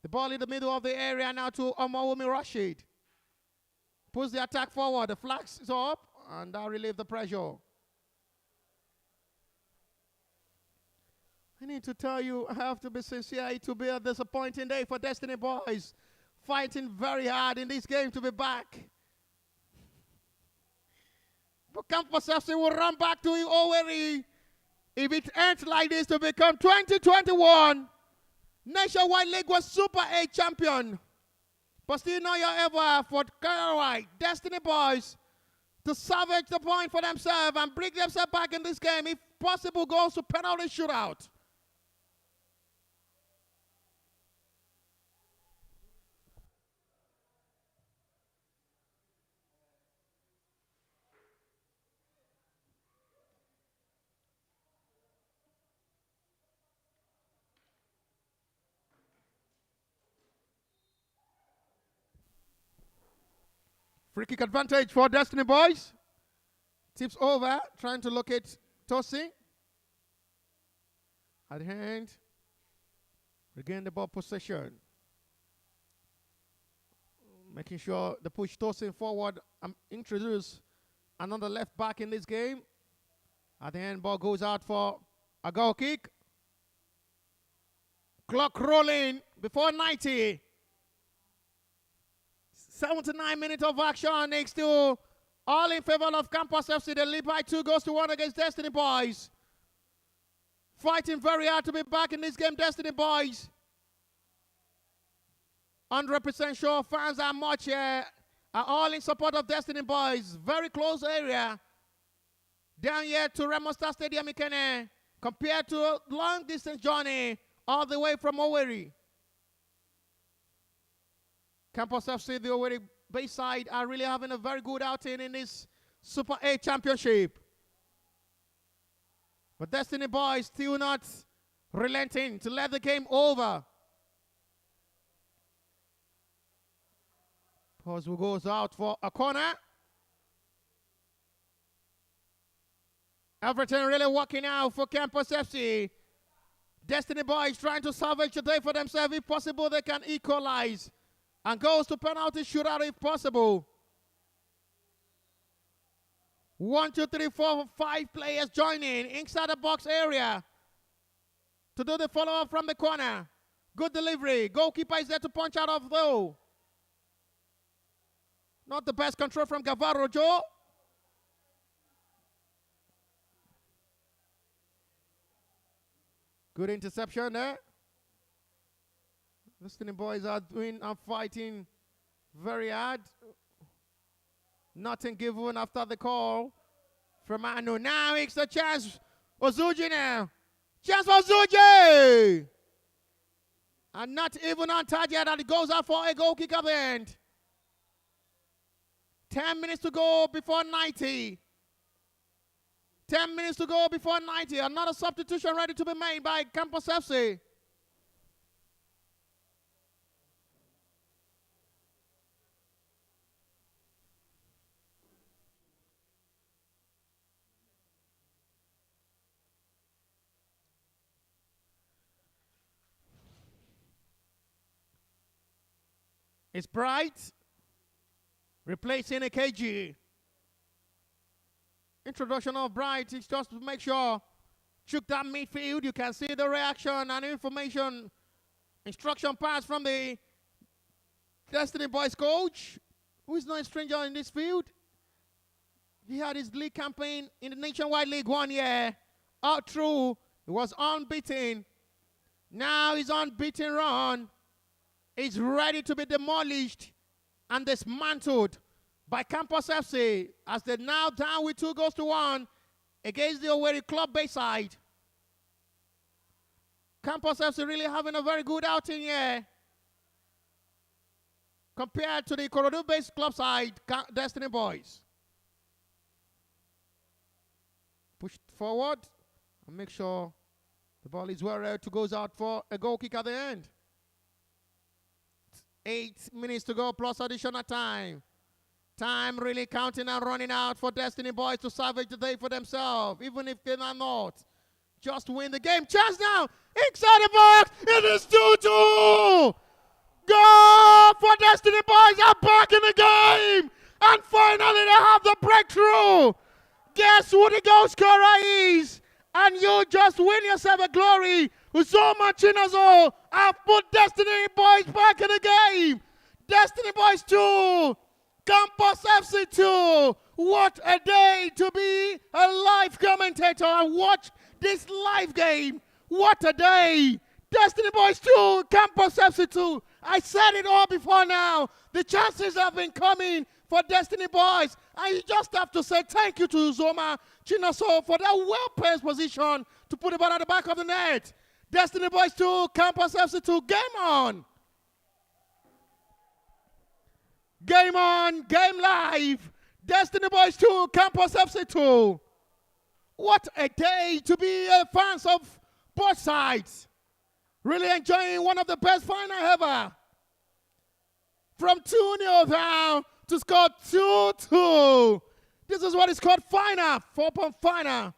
The ball in the middle of the area now to Omawumi Rashid. Puts the attack forward. The flag is up, and that relieves the pressure. I need to tell you, I have to be sincere, it will be a disappointing day for Destiny Boys. Fighting very hard in this game to be back. But Campos FC will run back to Owerri if it ends like this to become 2021 Nationwide League was Super 8 champion. But still not your ever for Carolite Destiny Boys to salvage the point for themselves and bring themselves back in this game. If possible, goes to penalty shootout. Free kick advantage for Destiny Boys. Tips over, trying to locate Tosi. At hand. Regain the ball possession. Making sure the push Tosi forward. Introduce another left back in this game. At the end, ball goes out for a goal kick. Clock rolling before 90. 79 minutes of action next to all in favor of Campos FC. They lead by 2 goals to 1 against Destiny Boys. Fighting very hard to be back in this game, Destiny Boys. 100% sure fans are much here. Are all in support of Destiny Boys. Very close area. Down here to Remo Star Stadium, Ikene. Compared to a long distance journey all the way from Owerri. Campos FC, the Owerri Bayside, are really having a very good outing in this Super 8 championship. But Destiny Boys still not relenting to let the game over. Pause goes out for a corner. Everything really working out for Campos FC. Destiny Boys trying to salvage the day for themselves. If possible, they can equalize. And goes to penalty shootout if possible. 1, 2, 3, 4, 5 players joining inside the box area to do the follow-up from the corner. Good delivery. Goalkeeper is there to punch out of though. Not the best control from Gavaro Joe. Good interception there. Destiny Boys are fighting very hard. Nothing given after the call from Anu. Now it's the chance. Ozuji now. Chance for Ozuji. And not even on target, and it goes out for a goal kick at the end. 10 minutes to go before 90. 10 minutes to go before 90. Another substitution ready to be made by Campos FC. It's Bright replacing a KG. Introduction of Bright is just to make sure check that midfield. You can see the reaction and information instruction pass from the Destiny Boys coach, who is not a stranger in this field. He had his league campaign in the Nationwide League 1 year. Out through, he was unbeaten. Now he's unbeaten run. Is ready to be demolished and dismantled by Campos FC as they're now down with 2-1 against the Owerri Club Bayside. Campos FC really having a very good outing here compared to the Ikorodu-based club side, Destiny Boys. Push forward and make sure the ball is well ready to go out for a goal kick at the end. 8 minutes to go plus additional time. Time really counting and running out for Destiny Boys to salvage the day for themselves, even if they're not. Just win the game. Chance now. Inside the box. It is 2-2. Goal for Destiny Boys. Are back in the game. And finally they have the breakthrough. Guess who the goal scorer is? And you just win yourself a glory. Uzoma Chinazo have put Destiny Boys back in the game. Destiny Boys 2, Campos FC 2. What a day to be a live commentator and watch this live game. What a day. Destiny Boys 2, Campos FC 2. I said it all before now. The chances have been coming for Destiny Boys. And you just have to say thank you to Uzoma Chinaso for that well-placed position to put the ball at the back of the net. Destiny Boys 2, Campos FC 2, game on. Game on, game live. Destiny Boys 2, Campos FC 2. What a day to be fans of both sides. Really enjoying one of the best final ever. From 2-0 down to score 2-2. This is what is called final, 4-point final.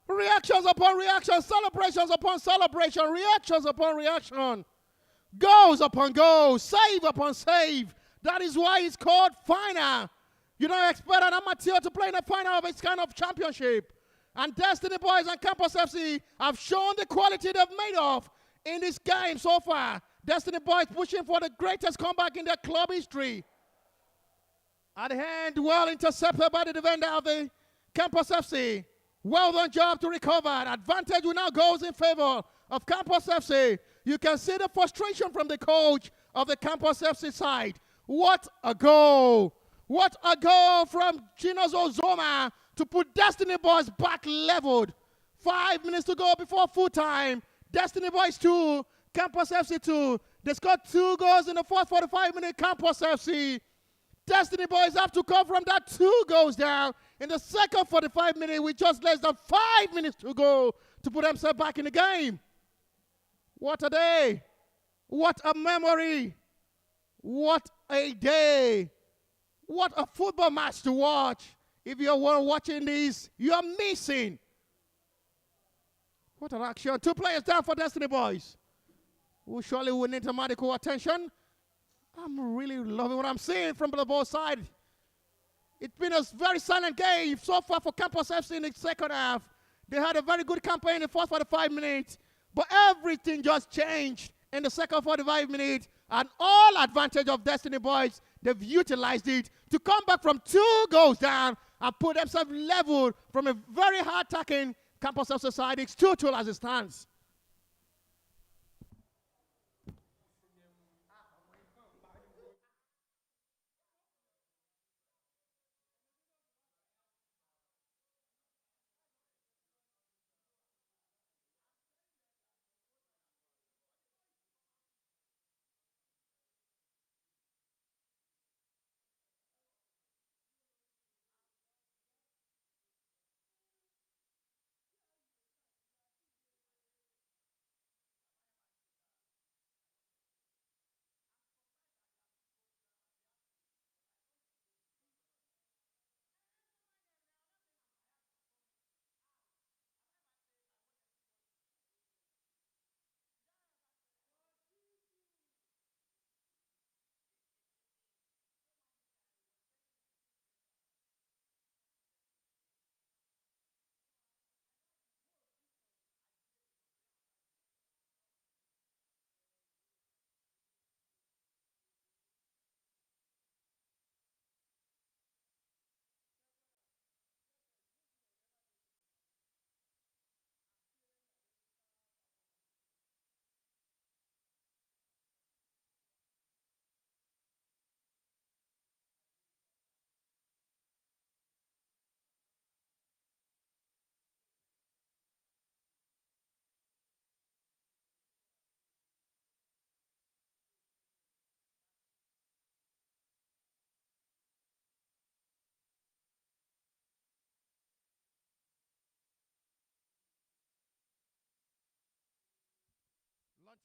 Reactions upon reaction, celebrations upon celebration, reactions upon reaction, goals upon goals, save upon save. That is why it's called final. You don't expect an amateur to play in a final of its kind of championship. And Destiny Boys and Campos FC have shown the quality they've made of in this game so far. Destiny Boys pushing for the greatest comeback in their club history. At the hand, well intercepted by the defender of the Campos FC. Well done job to recover. Advantage will now goes in favor of Campos FC. You can see the frustration from the coach of the Campos FC side. What a goal. What a goal from Chinozo Zoma to put Destiny Boys back leveled. 5 minutes to go before full time. Destiny Boys 2, Campos FC 2. They scored 2 goals in the first 45-minute Campos FC. Destiny Boys have to come from that 2 goals down in the second 45 minutes with just less than 5 minutes to go to put themselves back in the game. What a day. What a memory. What a day. What a football match to watch. If you were watching this, you are missing. What an action. 2 players down for Destiny Boys, who surely will need medical attention. I'm really loving what I'm seeing from the ball side. It's been a very silent game so far for Campos FC in the second half. They had a very good campaign in the first 45 minutes, but everything just changed in the second 45 minutes, and all advantage of Destiny Boys, they've utilized it to come back from 2 goals down and put themselves level from a very hard-attacking Campos FC side. It's 2-2 as it stands.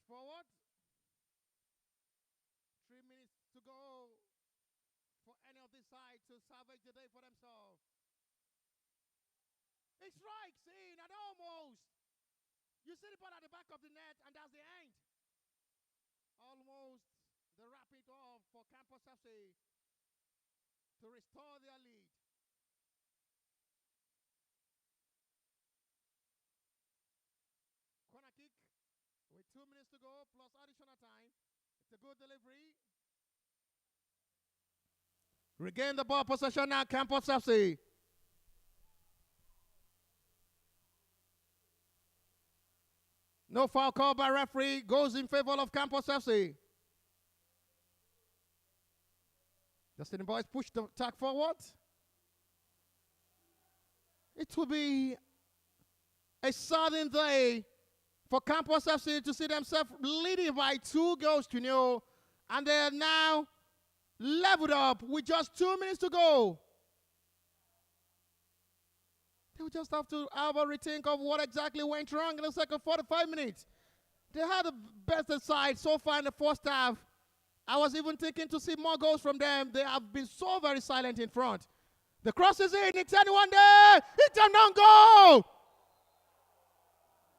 forward. 3 minutes to go for any of this side to salvage the day for themselves. It strikes in and almost. You see the ball at the back of the net, and that's the end. Almost the wrap it off for Campos FC to restore their lead. Corner kick with 2 minutes to go plus additional time. It's a good delivery. Regain the ball possession now, Campos FC. No foul call by referee. Goes in favor of Campos FC. Destiny Boys push the attack forward. It will be a sudden day for Campos FC to see themselves leading by 2-0, and they are now leveled up with just 2 minutes to go. They will just have to have a rethink of what exactly went wrong in the second 45 minutes. They had the best side so far in the first half. I was even thinking to see more goals from them. They have been so very silent in front. The cross is in. It's anyone there. It's a non-goal.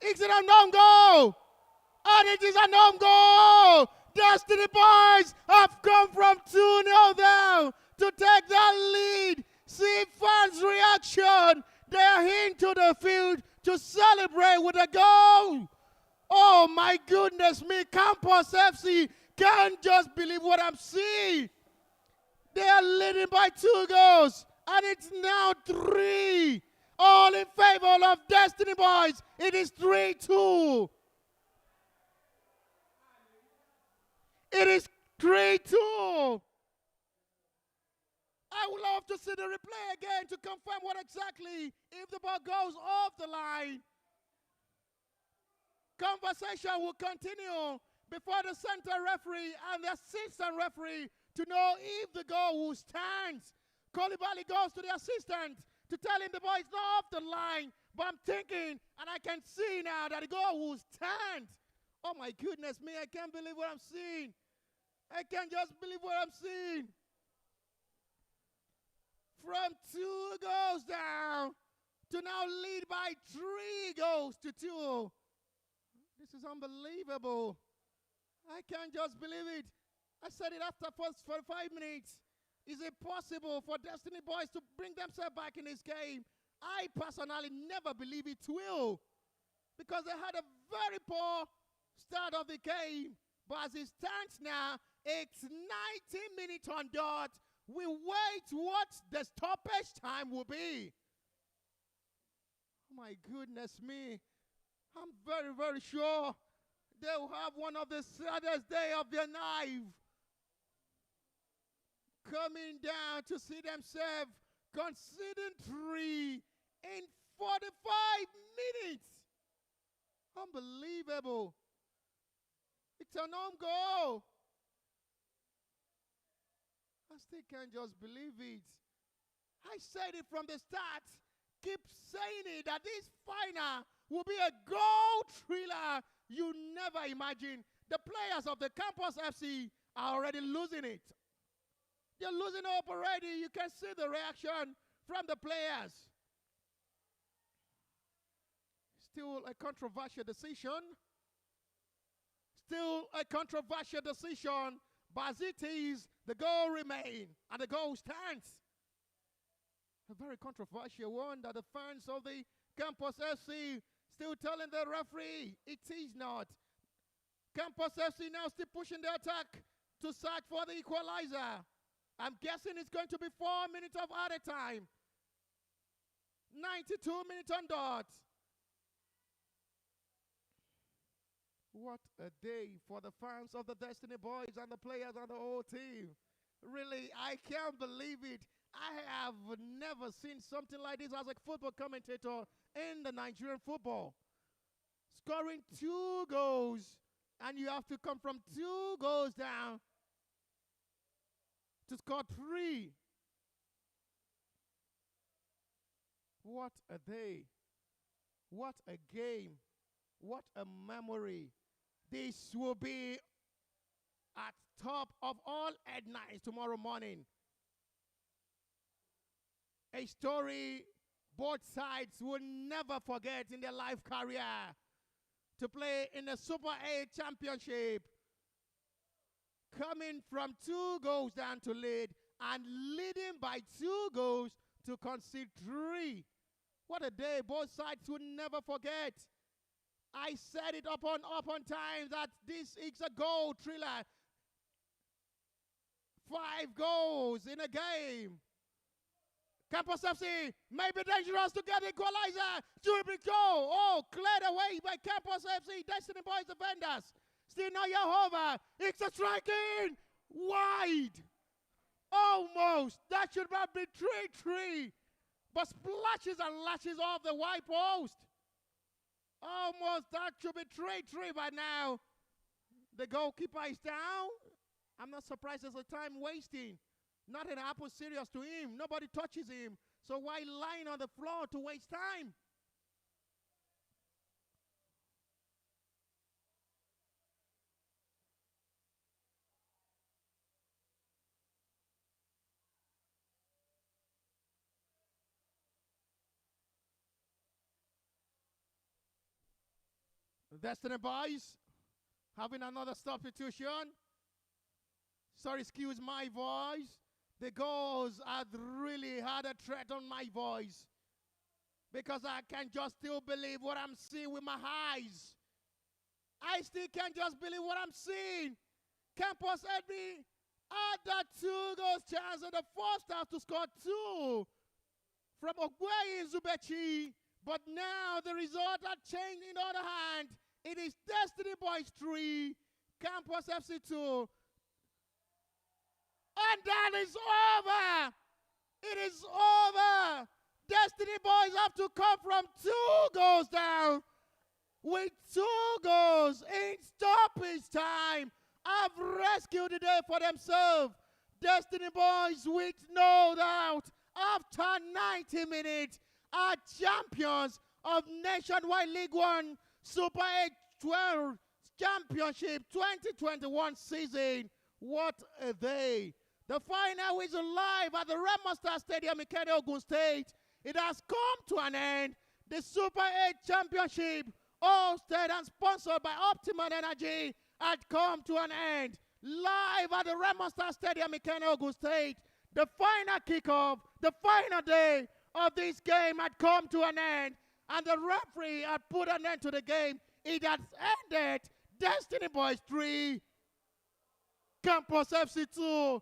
It's a non-goal. And it is a non-goal. Destiny Boys have come from 2-0 down to take that lead. See fans' reaction. They are into the field to celebrate with a goal. Oh my goodness me, Campos FC can't just believe what I'm seeing. They are leading by 2 goals, and it's now 3. All in favor of Destiny Boys. It is 3-2. It is 3-2. I would love to see the replay again to confirm what exactly, if the ball goes off the line. Conversation will continue before the center referee and the assistant referee to know if the goal will stand. Koulibaly goes to the assistant to tell him the ball is not off the line, but I'm thinking, and I can see now that the goal will stand. Oh my goodness me, I can't believe what I'm seeing. I can't just believe what I'm seeing. From 2 goals down to now lead by 3-2. This is unbelievable. I can't just believe it. I said it after first 45 minutes. Is it possible for Destiny Boys to bring themselves back in this game? I personally never believe it will, because they had a very poor start of the game. But as it stands now, it's 90 minutes on dot. We wait what the stoppage time will be. Oh my goodness me. I'm very, very sure they'll have one of the saddest days of their life. Coming down to see themselves conceding 3 in 45 minutes. Unbelievable. It's an own goal. I still can't just believe it. I said it from the start. Keep saying it, that this final will be a goal thriller you never imagined. The players of the Campos FC are already losing it. They're losing hope already. You can see the reaction from the players. Still a controversial decision. Still a controversial decision. But as it is, the goal remains and the goal stands. A very controversial one that the fans of the Campos FC still telling the referee it is not. Campos FC now still pushing the attack to search for the equalizer. I'm guessing it's going to be 4 minutes of added time. 92 minutes on dot. What a day for the fans of the Destiny Boys and the players and the whole team. Really, I can't believe it. I have never seen something like this as a football commentator in the Nigerian football. Scoring 2 goals, and you have to come from 2 goals down to score 3. What a day. What a game. What a memory. This will be at top of all headlines tomorrow morning. A story both sides will never forget in their life career. To play in the Super 8 Championship, coming from 2 goals down to lead and leading by 2 goals to concede 3. What a day both sides will never forget. I said it upon times that this is a goal thriller. 5 goals in a game. Campos FC may be dangerous to get the equalizer. Dribble goal. Oh, cleared away by Campos FC. Destiny Boys defenders. Still not Yehovah. It's a striking. Wide. Almost. That should have been 3-3. But splashes and lashes off the white post. Almost. That should be 3-3 by now. The goalkeeper is down. I'm not surprised there's a time wasting. Nothing happens serious to him. Nobody touches him. So why lying on the floor to waste time? Destiny Boys having another substitution. Sorry, excuse my voice. The goals had really had a threat on my voice because I can just still believe what I'm seeing with my eyes. I still can't just believe what I'm seeing. Campos had that 2 goals chance in the first half to score 2 from Ogweye Zubechi, but now the result had changed in the other hand. It is Destiny Boys 3, Campos FC 2. And that is over. It is over. Destiny Boys have to come from 2 goals down with 2 goals in stoppage time. Have rescued the day for themselves. Destiny Boys, with no doubt, after 90 minutes, are champions of Nationwide League 1 Super 8 12 Championship 2021 season. What a day. The final is live at the Remaster Stadium in Kenya, Ogun State. It has come to an end. The Super 8 Championship, hosted and sponsored by Optimum Energy, had come to an end. Live at the Remaster Stadium in Kenya, Ogun State. The final kickoff, the final day of this game had come to an end. And the referee had put an end to the game. It has ended. Destiny Boys 3, Campos FC 2.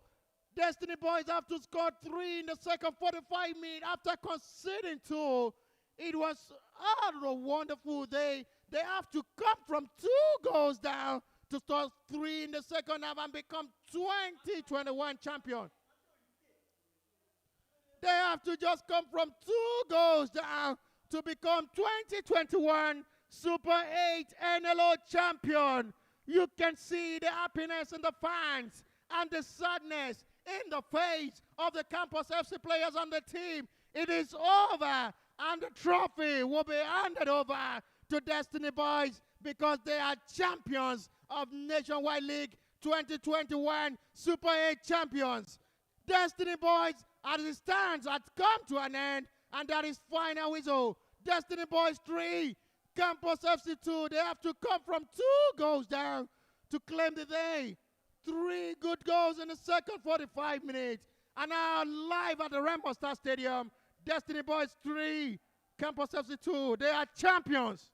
Destiny Boys have to score 3 in the second 45 minutes after conceding 2. It was a wonderful day. They have to come from 2 goals down to score 3 in the second half and become 2021 champion. They have to just come from 2 goals down to become 2021 Super 8 NLO champion. You can see the happiness in the fans and the sadness in the face of the Campos FC players on the team. It is over, and the trophy will be handed over to Destiny Boys because they are champions of Nationwide League 2021 Super 8 champions. Destiny Boys, as it stands, has come to an end, and that is final whistle. Destiny Boys 3, Campos FC 2. They have to come from 2 goals down to claim the day. 3 good goals in the second 45 minutes. And now live at the Rainbow Star Stadium, Destiny Boys 3, Campos FC 2. They are champions.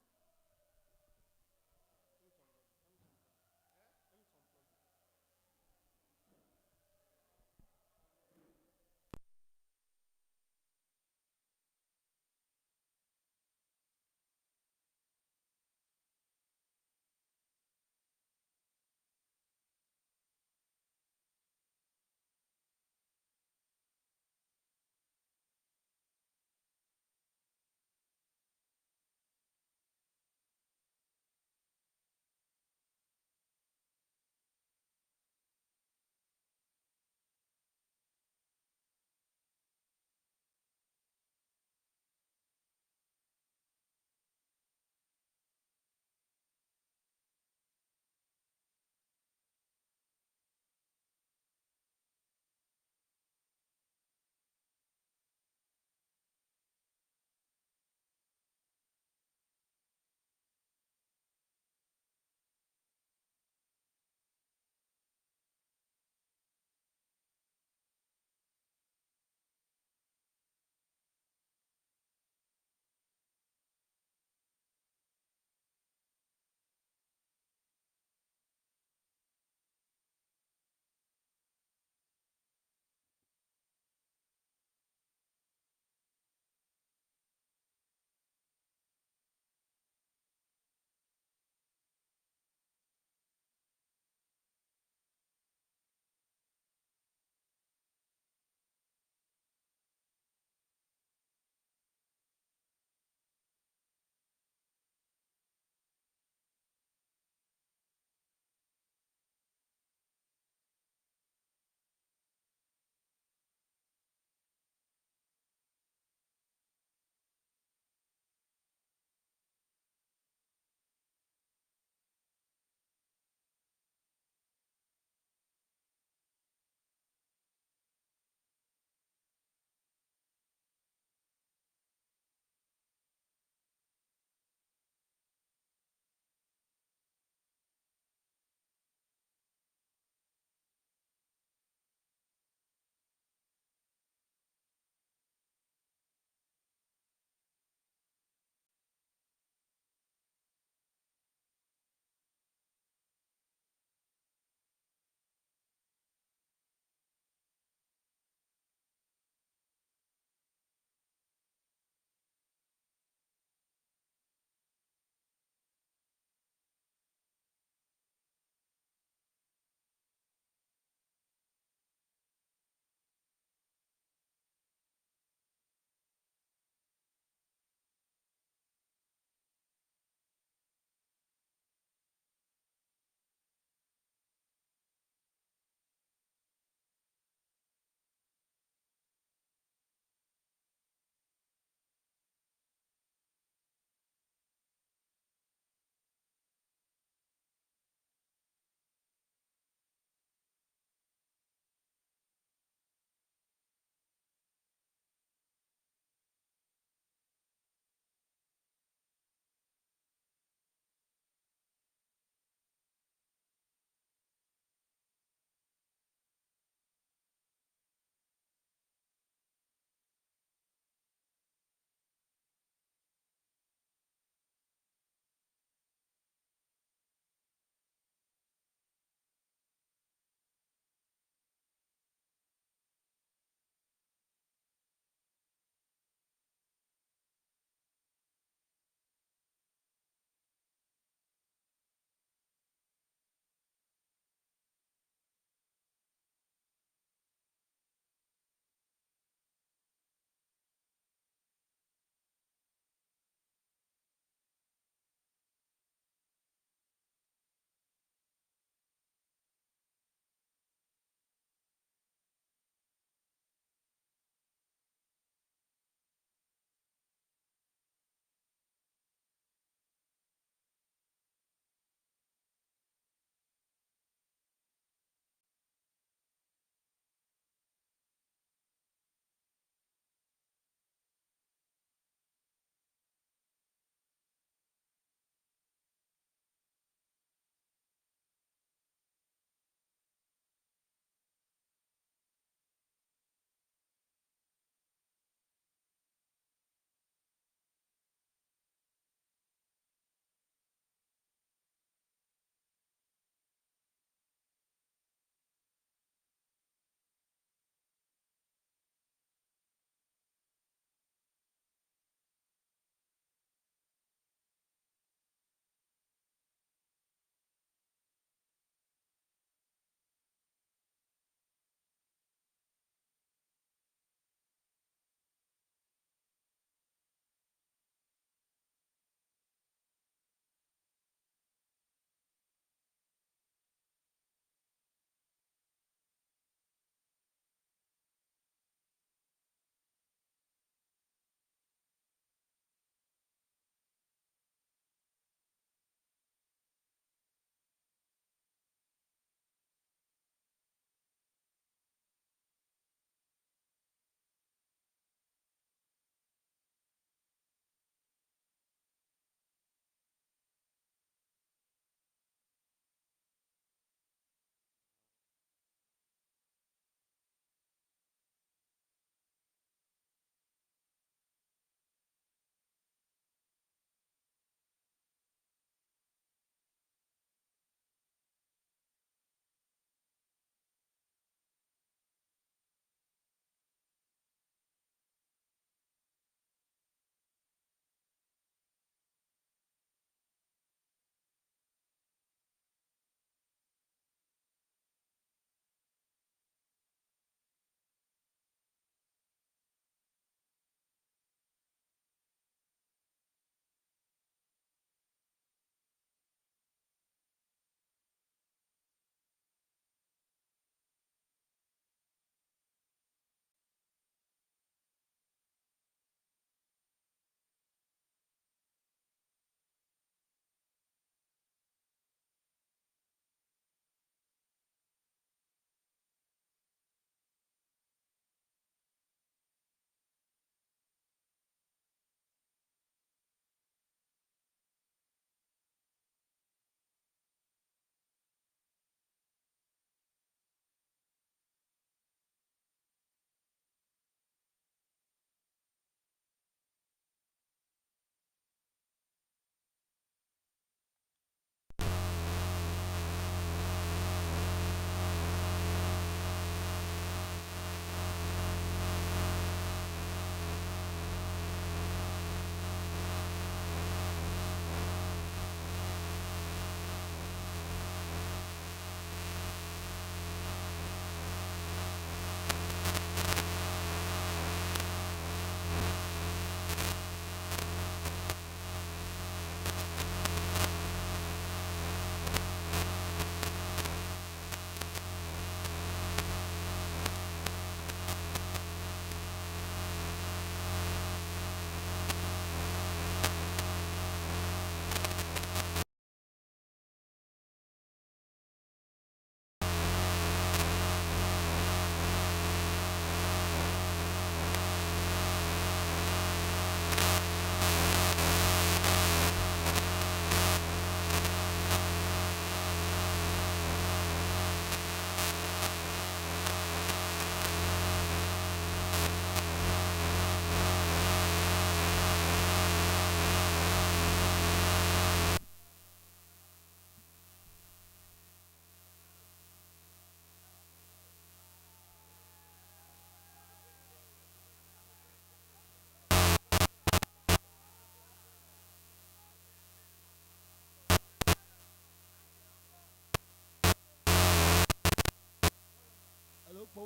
Now,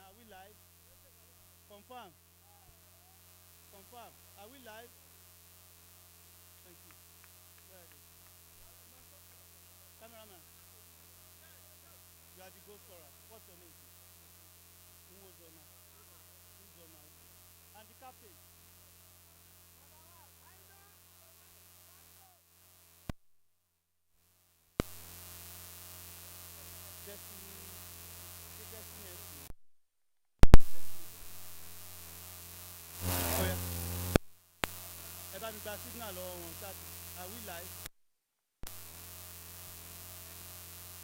are we live? Confirm. Confirm. Are we live? Thank you. Where are they? Cameraman, you are the goal scorer. What's your name, please? Nwozoma. Uzoma. And the captain. Destiny. Destiny FC. Oh, yeah. Eba mi gba signal lọ́wọ́ wọn ṣáà. Are we live?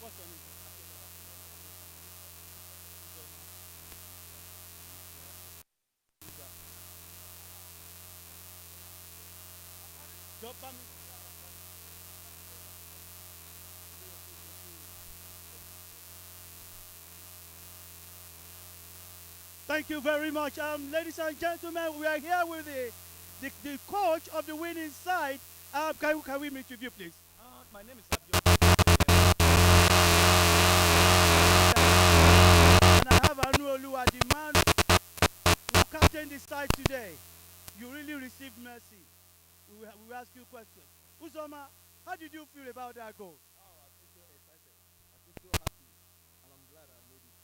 What's your name? Jọba mi. Thank you very much. Ladies and gentlemen, we are here with the coach of the winning side. Can we meet with you, please? My name is Abdul. And I have Anuoluwa, the man who captained the side today. You really received mercy. We will ask you questions. Uzoma, how did you feel about that goal? Oh, I feel so excited. I feel so happy. And I'm glad I made it.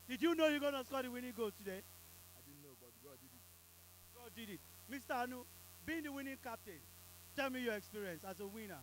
Did you know you're going to score the winning goal today? I didn't know, but God did it. God did it. Mr. Anu, being the winning captain, tell me your experience as a winner.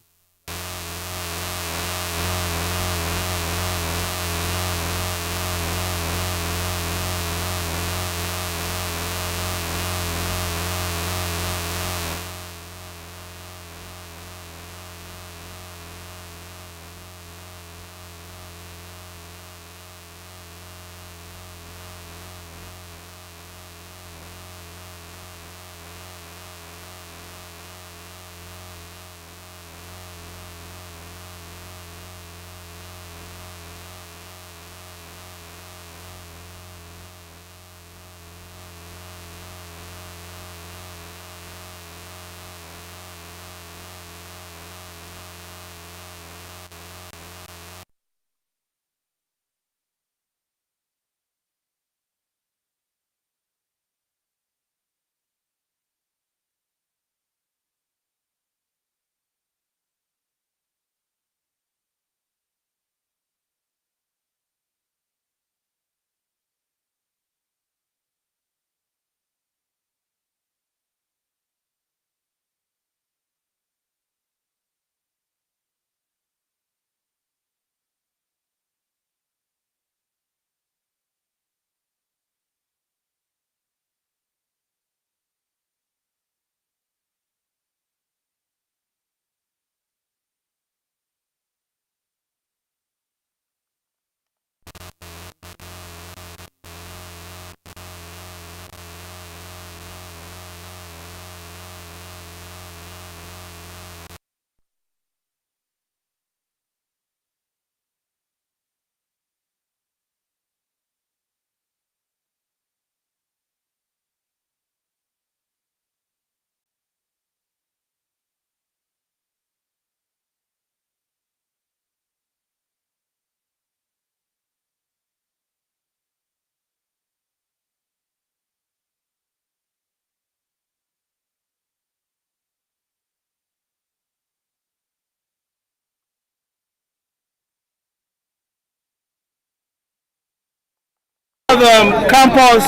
Campos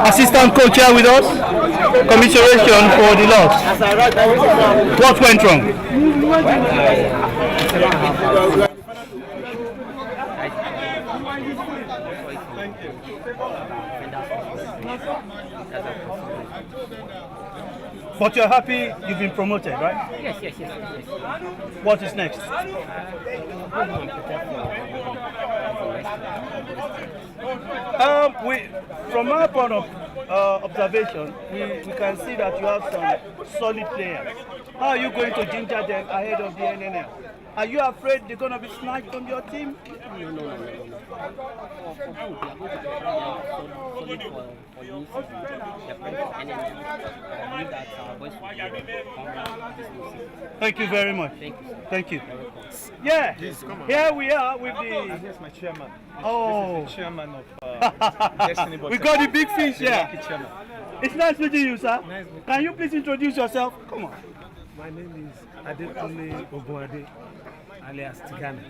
assistant coach here with us. Commiseration for the loss. What went wrong? But you're happy you've been promoted, right? Yes. What is next? From our point of observation, we can see that you have some solid players. How are you going to ginger them ahead of the NNL? Are you afraid they're going to be snatched from your team? No. For good, they are going to be solid for new season. They are playing for enemy. I believe that our boys will come around this new season. Thank you very much. Thank you, sir. Thank you. Yeah, here we are with the... Here's my chairman. Oh, This is the chairman of Destiny Boys. we got the big fish The here. lucky chairman. It's nice meeting you, sir. Nice meeting Can you please introduce yourself? Come on. My name is Adekunle Ogunade, alias Tigana.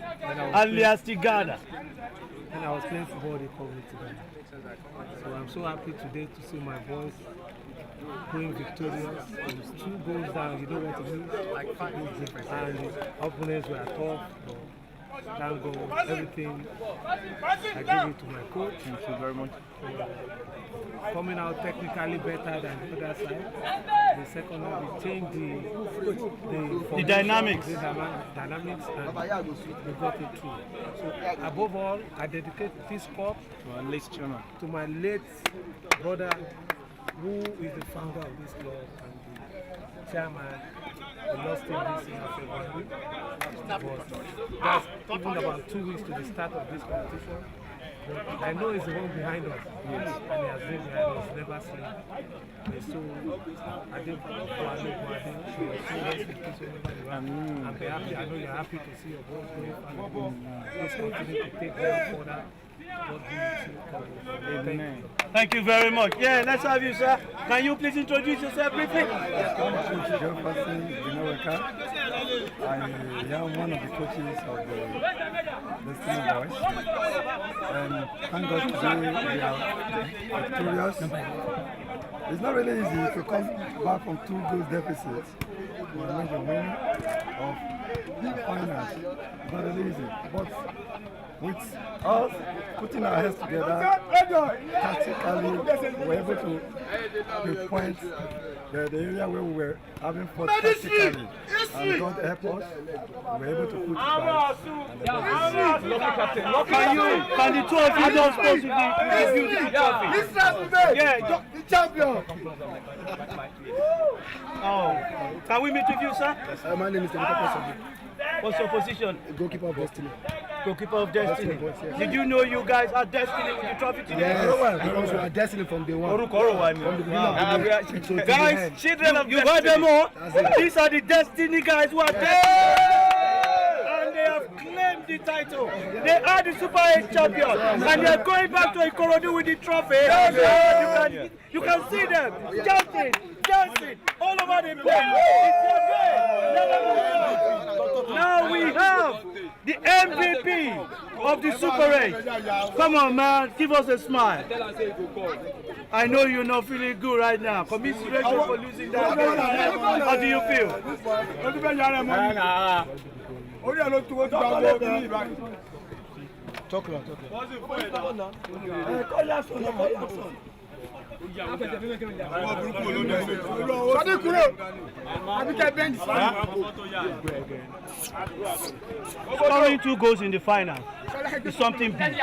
Alias Tigana. When I was playing football, they called me Tigana. So I'm so happy today to see my boys going victorious. There's 2 goals down, you know what it means. And the opponents were tough. But thank God, everything I give it to my coach. Thank you very much. Coming out technically better than the other side. The second one, we changed the dynamics. The dynamics, and we got it through. So above all, I dedicate this cup to my late brother, who is the founder of this club and the chairman. We lost him this year in February. But that's even about 2 weeks to the start of this competition. But I know he's the one behind us. Yes. And he has been behind us, never slept. So I think for I'm happy. I know you're happy to see your boys going far. Let's continue to take them further. Amen. Thank you very much. Yeah, let's have you, sir. Can you please introduce yourself briefly? I am one of the coaches of the Destiny Boys. And thank God today we are victorious. It's not really easy to come back from 2 goals deficit to win the win of the finals. It's not really easy. But with us putting our heads together, tactically, we were able to pinpoint the area where we were having fought tactically. And God help us, we were able to put it right. Can the 2 of you just pose with the beautiful trophy? Yeah, The champion! oh. Can we meet with you, sir? My name is Temeka. What's your position? Goalkeeper of Destiny. Goalkeeper of Destiny. Did you know you guys are Destiny with the trophy today? Yes, because we are Destiny from day one. Guys, children of you got them all. These are the Destiny guys who are there. And they have claimed the title. They are the Super 8 champions. And they are going back to Ikorodu with the trophy. You can see them dancing all over the place. It's your day. Now we have the MVP of the Super 8. Come on, man, give us a smile. I know you're not feeling good right now. Commiseration for losing that game. How do you feel? Scoring 2 goals in the final is something big.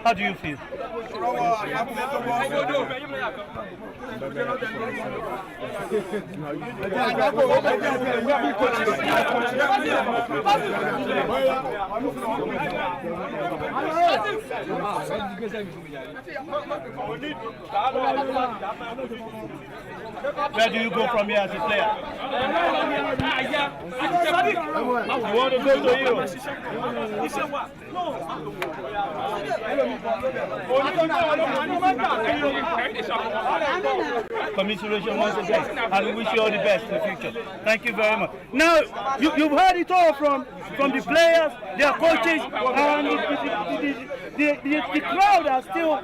How do you feel? Where do you go from here as a player? You want to go to Europe? Commiseration once again, and we wish you all the best in the future. Thank you very much. Now, you've heard it all from the players, their coaches, and the crowd are still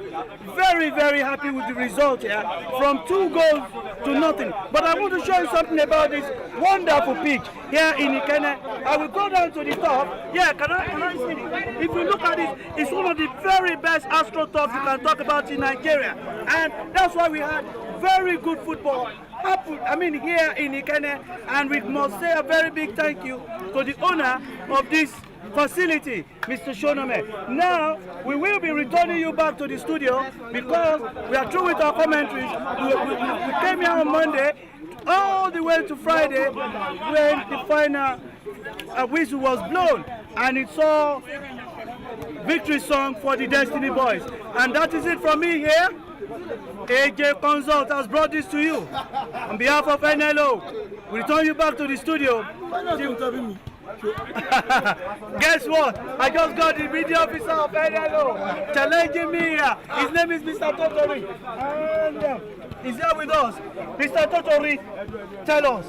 very, very happy with the result here, from 2 goals to nothing. But I want to show you something about this wonderful pitch here in Ikene. I will go down to the top. Yeah, can I see it? If you look at it, it's one of the very best AstroTurf you can talk about in Nigeria. And that's why we had very good football happen, here in Ikene. And we must say a very big thank you to the owner of this facility, Mr. Shonome. Now, we will be returning you back to the studio because we are through with our commentaries. We came here on Monday all the way to Friday when the final a whistle was blown, and it saw victory song for the Destiny Boys. And that is it from me here. AJ Consult has brought this to you. On behalf of NLO, we return you back to the studio. Guess what? I just got the media officer of NLO challenging me here. His name is Mr. Totori. And he's here with us. Mr. Totori, tell us.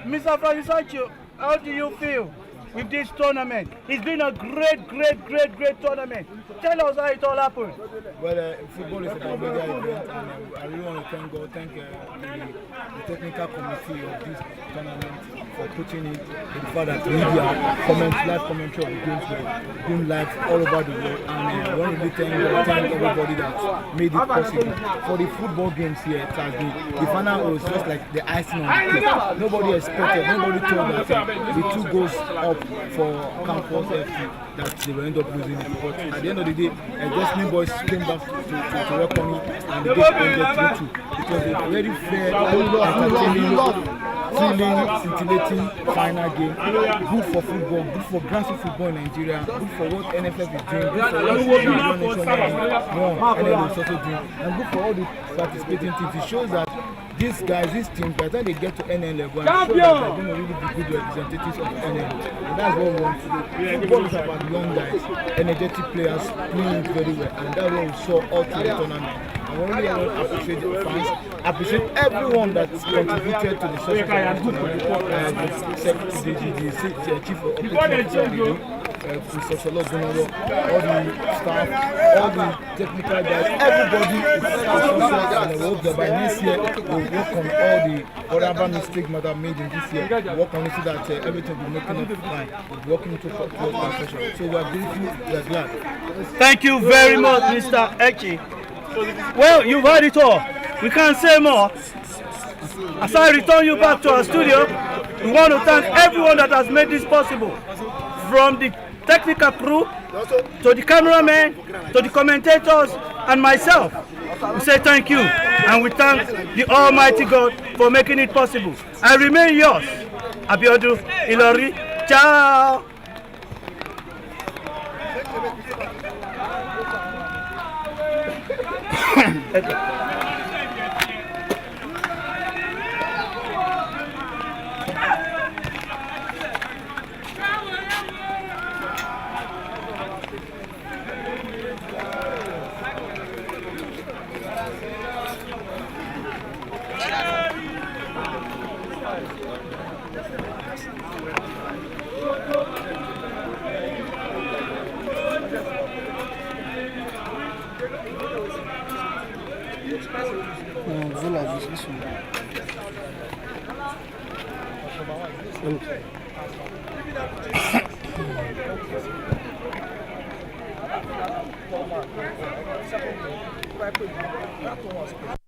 Mr. Francis Achi, how do you feel with this tournament? It's been a great tournament. Tell us how it all happened. Well, football is about media event, and I really want to thank God, thank the technical committee of this tournament for putting it, in the fact that media live commentary of the games were doing live all over the world, and I want to really thank everybody that made it possible. For the football games here, it has been, the final was just like the icing on the cake. Nobody expected, nobody told that the 2 goals up for Campos FC that they will end up losing it. But at the end of the day, Destiny Boys came back to welcome me, and the game ended 3-2. It was a very fair, entertaining, thrilling, scintillating final game. Good for football, good for grassroots football in Nigeria, good for what NFF is doing, good for what NLO is also doing, and good for all the participating teams. It shows that these guys, these teams, by the time they get to NL level, I'm sure that they're going to really be good representatives of NL. And that's what we want to do. Football is about young guys, energetic players playing very well, and that's what we saw all through the tournament. I really want to appreciate the fans, appreciate everyone that contributed to the success of the tournament. The chief of operations, Mr. all the staff, all the technical guys, everybody is success, and I hope that by next year we'll work on all the whatever mistakes might have made in this year, work on it so that everything will be making up fine, working towards perfection. So we are grateful, we are glad. Thank you very much, Mr. Echi. Well, you've heard it all. We can't say more. As I return you back to our studio, we want to thank everyone that has made this possible. From the technical crew, to the cameramen, to the commentators, and myself. We say thank you, and we thank the Almighty God for making it possible. I remain yours, Abiodun Ilori. Ciao! Vai